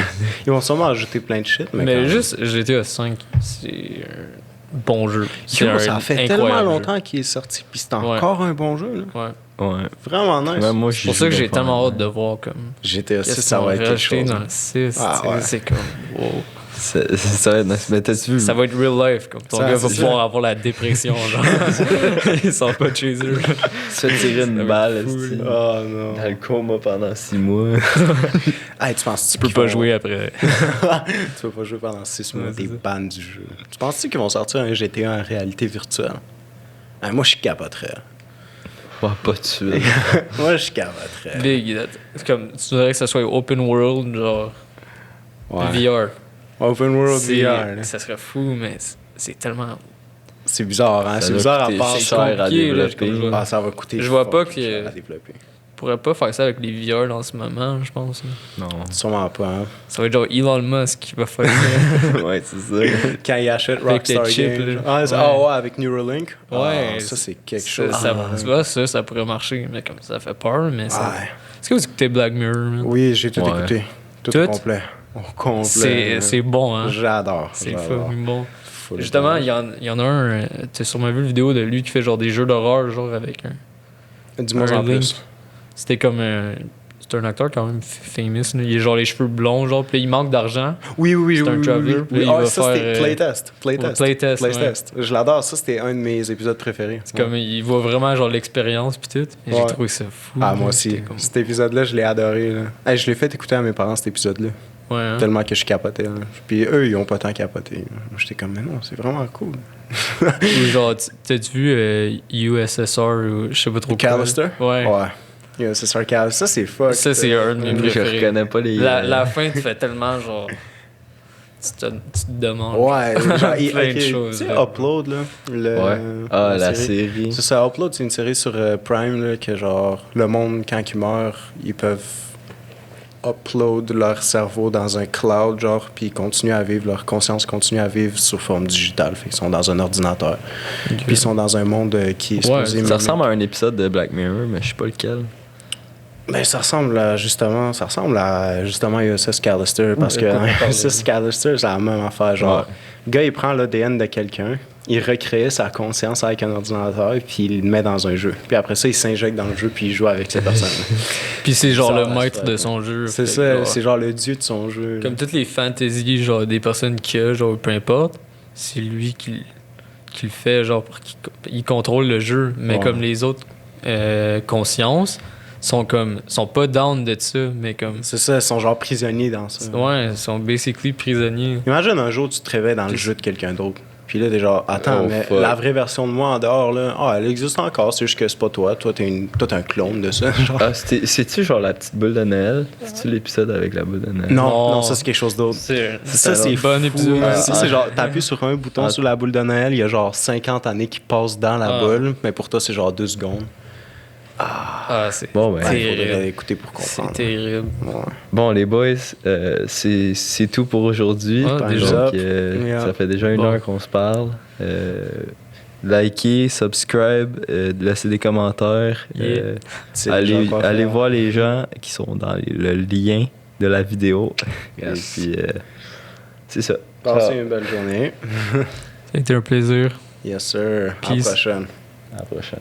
Ils vont sûrement ajouter plein de shit. Mais quand juste GTA 5, c'est un bon jeu. Yo, ça fait tellement incroyable longtemps qu'il est sorti, puis c'est Ouais. encore un bon jeu. Là. Ouais. Ouais. Vraiment nice. Ouais, moi, C'est pour ça que j'ai tellement hâte de voir comme. GTA 6, Qu'est-ce ça qu'on va être quelque rajouter chose. dans le 6. Ah, tu sais, ouais. C'est comme. Wow. Ça va être nice. Mais t'as-tu vu? Ça va être real life. Comme ton Ça, gars va c'est pouvoir avoir la dépression. Genre. Ils sont pas de chez eux. Se fait tirer une balle, fou, esti, Oh non. dans le coma pendant 6 mois. Hey, tu penses Tu peux pas jouer après. Tu peux pas jouer pendant 6 mois, Ouais, t'es c'est ça. ban du jeu. Tu penses-tu qu'ils vont sortir un GTA en réalité virtuelle? Hey, moi, je capoterais. Ouais, pas de suite. Moi, je capoterais. Big. C'est comme, tu voudrais que ça soit open world, genre Ouais. VR. Open World C'est- VR. là. Ça serait fou, mais c'est tellement. C'est bizarre, hein? Ça C'est doit bizarre à coûter part. cher à compliqué, là, développer. comme je vois. Ah, ça va coûter. Je vois pas fucking que- cher à développer. On pourrait pas faire ça avec les VR en ce moment, je pense. Non. Sûrement pas, hein? Ça va être genre Elon Musk qui va faire ça. Ouais, c'est ça. Quand il achète Avec Rockstar les chips, Games. là. Ah, Ouais. ouais, avec Neuralink. Ouais, Ah, ça, c'est quelque Ça, chose. tu vois, ça pourrait marcher, mais comme ça fait peur. Mais ça... Ouais. Est-ce que vous écoutez Black Mirror? Man? Oui, j'ai tout Ouais. écouté. Tout Tout? au complet. Au complet. C'est bon, hein? J'adore. C'est j'adore. fucking bon. Full Justement, bon. il y en a un, t'as sûrement vu une vidéo de lui qui fait genre des jeux d'horreur, genre avec un. Dis-moi un en link. plus. C'était comme un. C'est un acteur quand même famous. Là. Il a genre les cheveux blonds, genre, puis là, il manque d'argent. Oui, oui, oui. C'est un oui, traveler, oui, puis oui. il Ah, va ça, faire, c'était Playtest. Playtest. Playtest, ouais. Playtest. Je l'adore. Ça, c'était un de mes épisodes préférés. C'est comme, il voit vraiment genre l'expérience, puis tout. Et Ouais. j'ai trouvé ça fou. Ah, là. moi aussi. C'était comme- Cet épisode-là, je l'ai adoré. Là. Hey, je l'ai fait écouter à mes parents, cet épisode-là. Ouais, hein? Tellement que je capotais. Là. Puis eux, ils ont pas tant capoté. Moi, j'étais comme, mais non, c'est vraiment cool. Ou genre, t'as-tu vu USSR ou je sais pas trop quoi? Callister? Ouais. Ouais. Yeah, c'est sarcasme. Ça, c'est fuck. Ça, c'est un de mes Je préférés. reconnais pas les. La fin, tu fais tellement genre. Tu te demandes. Ouais, genre, Plein de ok, choses, Tu sais, là. Upload, là. Ouais. Ah, la série. C'est ça, Upload, c'est une série sur Prime, là, que genre, le monde, quand ils meurent, ils peuvent upload leur cerveau dans un cloud, genre, puis ils continuent à vivre, leur conscience continue à vivre sous forme digitale. Fait qu'ils sont dans un ordinateur. Puis ils sont dans un monde qui est Ouais, supposé... Ça ressemble à un épisode de Black Mirror, mais je sais pas lequel. Ben, ça ressemble à justement USS Callister, parce que USS Callister, c'est la même affaire. Genre, Ouais. le gars, il prend l'ADN de quelqu'un, il recrée sa conscience avec un ordinateur, puis il le met dans un jeu. Puis après ça, il s'injecte dans le jeu, puis il joue avec cette personne. Puis c'est genre Ça, le ouais, maître c'est de son jeu. C'est Fait que ça, genre, c'est genre le dieu de son jeu. Comme toutes les fantaisies, genre des personnes qu'il y a, genre peu importe, c'est lui qui le fait, genre pour qu'il contrôle le jeu. Mais Ouais. comme les autres consciences sont pas down de ça, mais comme. C'est ça, ils sont genre prisonniers dans ça. Ouais, ils sont basically prisonniers. Imagine un jour, tu te réveilles dans le jeu de quelqu'un d'autre. Puis là, t'es genre, attends, Oh, mais fuck. la vraie version de moi en dehors, là, elle existe encore, c'est juste que c'est pas toi. Toi, t'es un clone de ça. Genre. Ah, c'est-tu genre la petite boule de Noël? C'est-tu l'épisode avec la boule de Noël? Non, Non. non, ça, c'est quelque chose d'autre. Ça, c'est un bon fou. épisode. Ça, c'est genre, t'appuies sur un bouton Ah. sur la boule de Noël, il y a genre 50 années qui passent dans la Ah. boule, mais pour toi, c'est genre 2 secondes. Ah, c'est Bon, ben. Il terrible. faudrait écouter pour C'est comprendre. terrible. Ouais. Bon, les boys, c'est tout pour aujourd'hui. Ah, Donc, déjà. Yeah. ça fait déjà une Bon. heure qu'on se parle. Likez, subscribe, laissez des commentaires. Yeah. C'est déjà Allez, pas allez fait. voir les gens qui sont dans le lien de la vidéo. Yes. Et puis, c'est ça. Passez Ciao. une belle journée. Ça a été un plaisir. Yes, sir. À la Peace. prochaine. À la prochaine.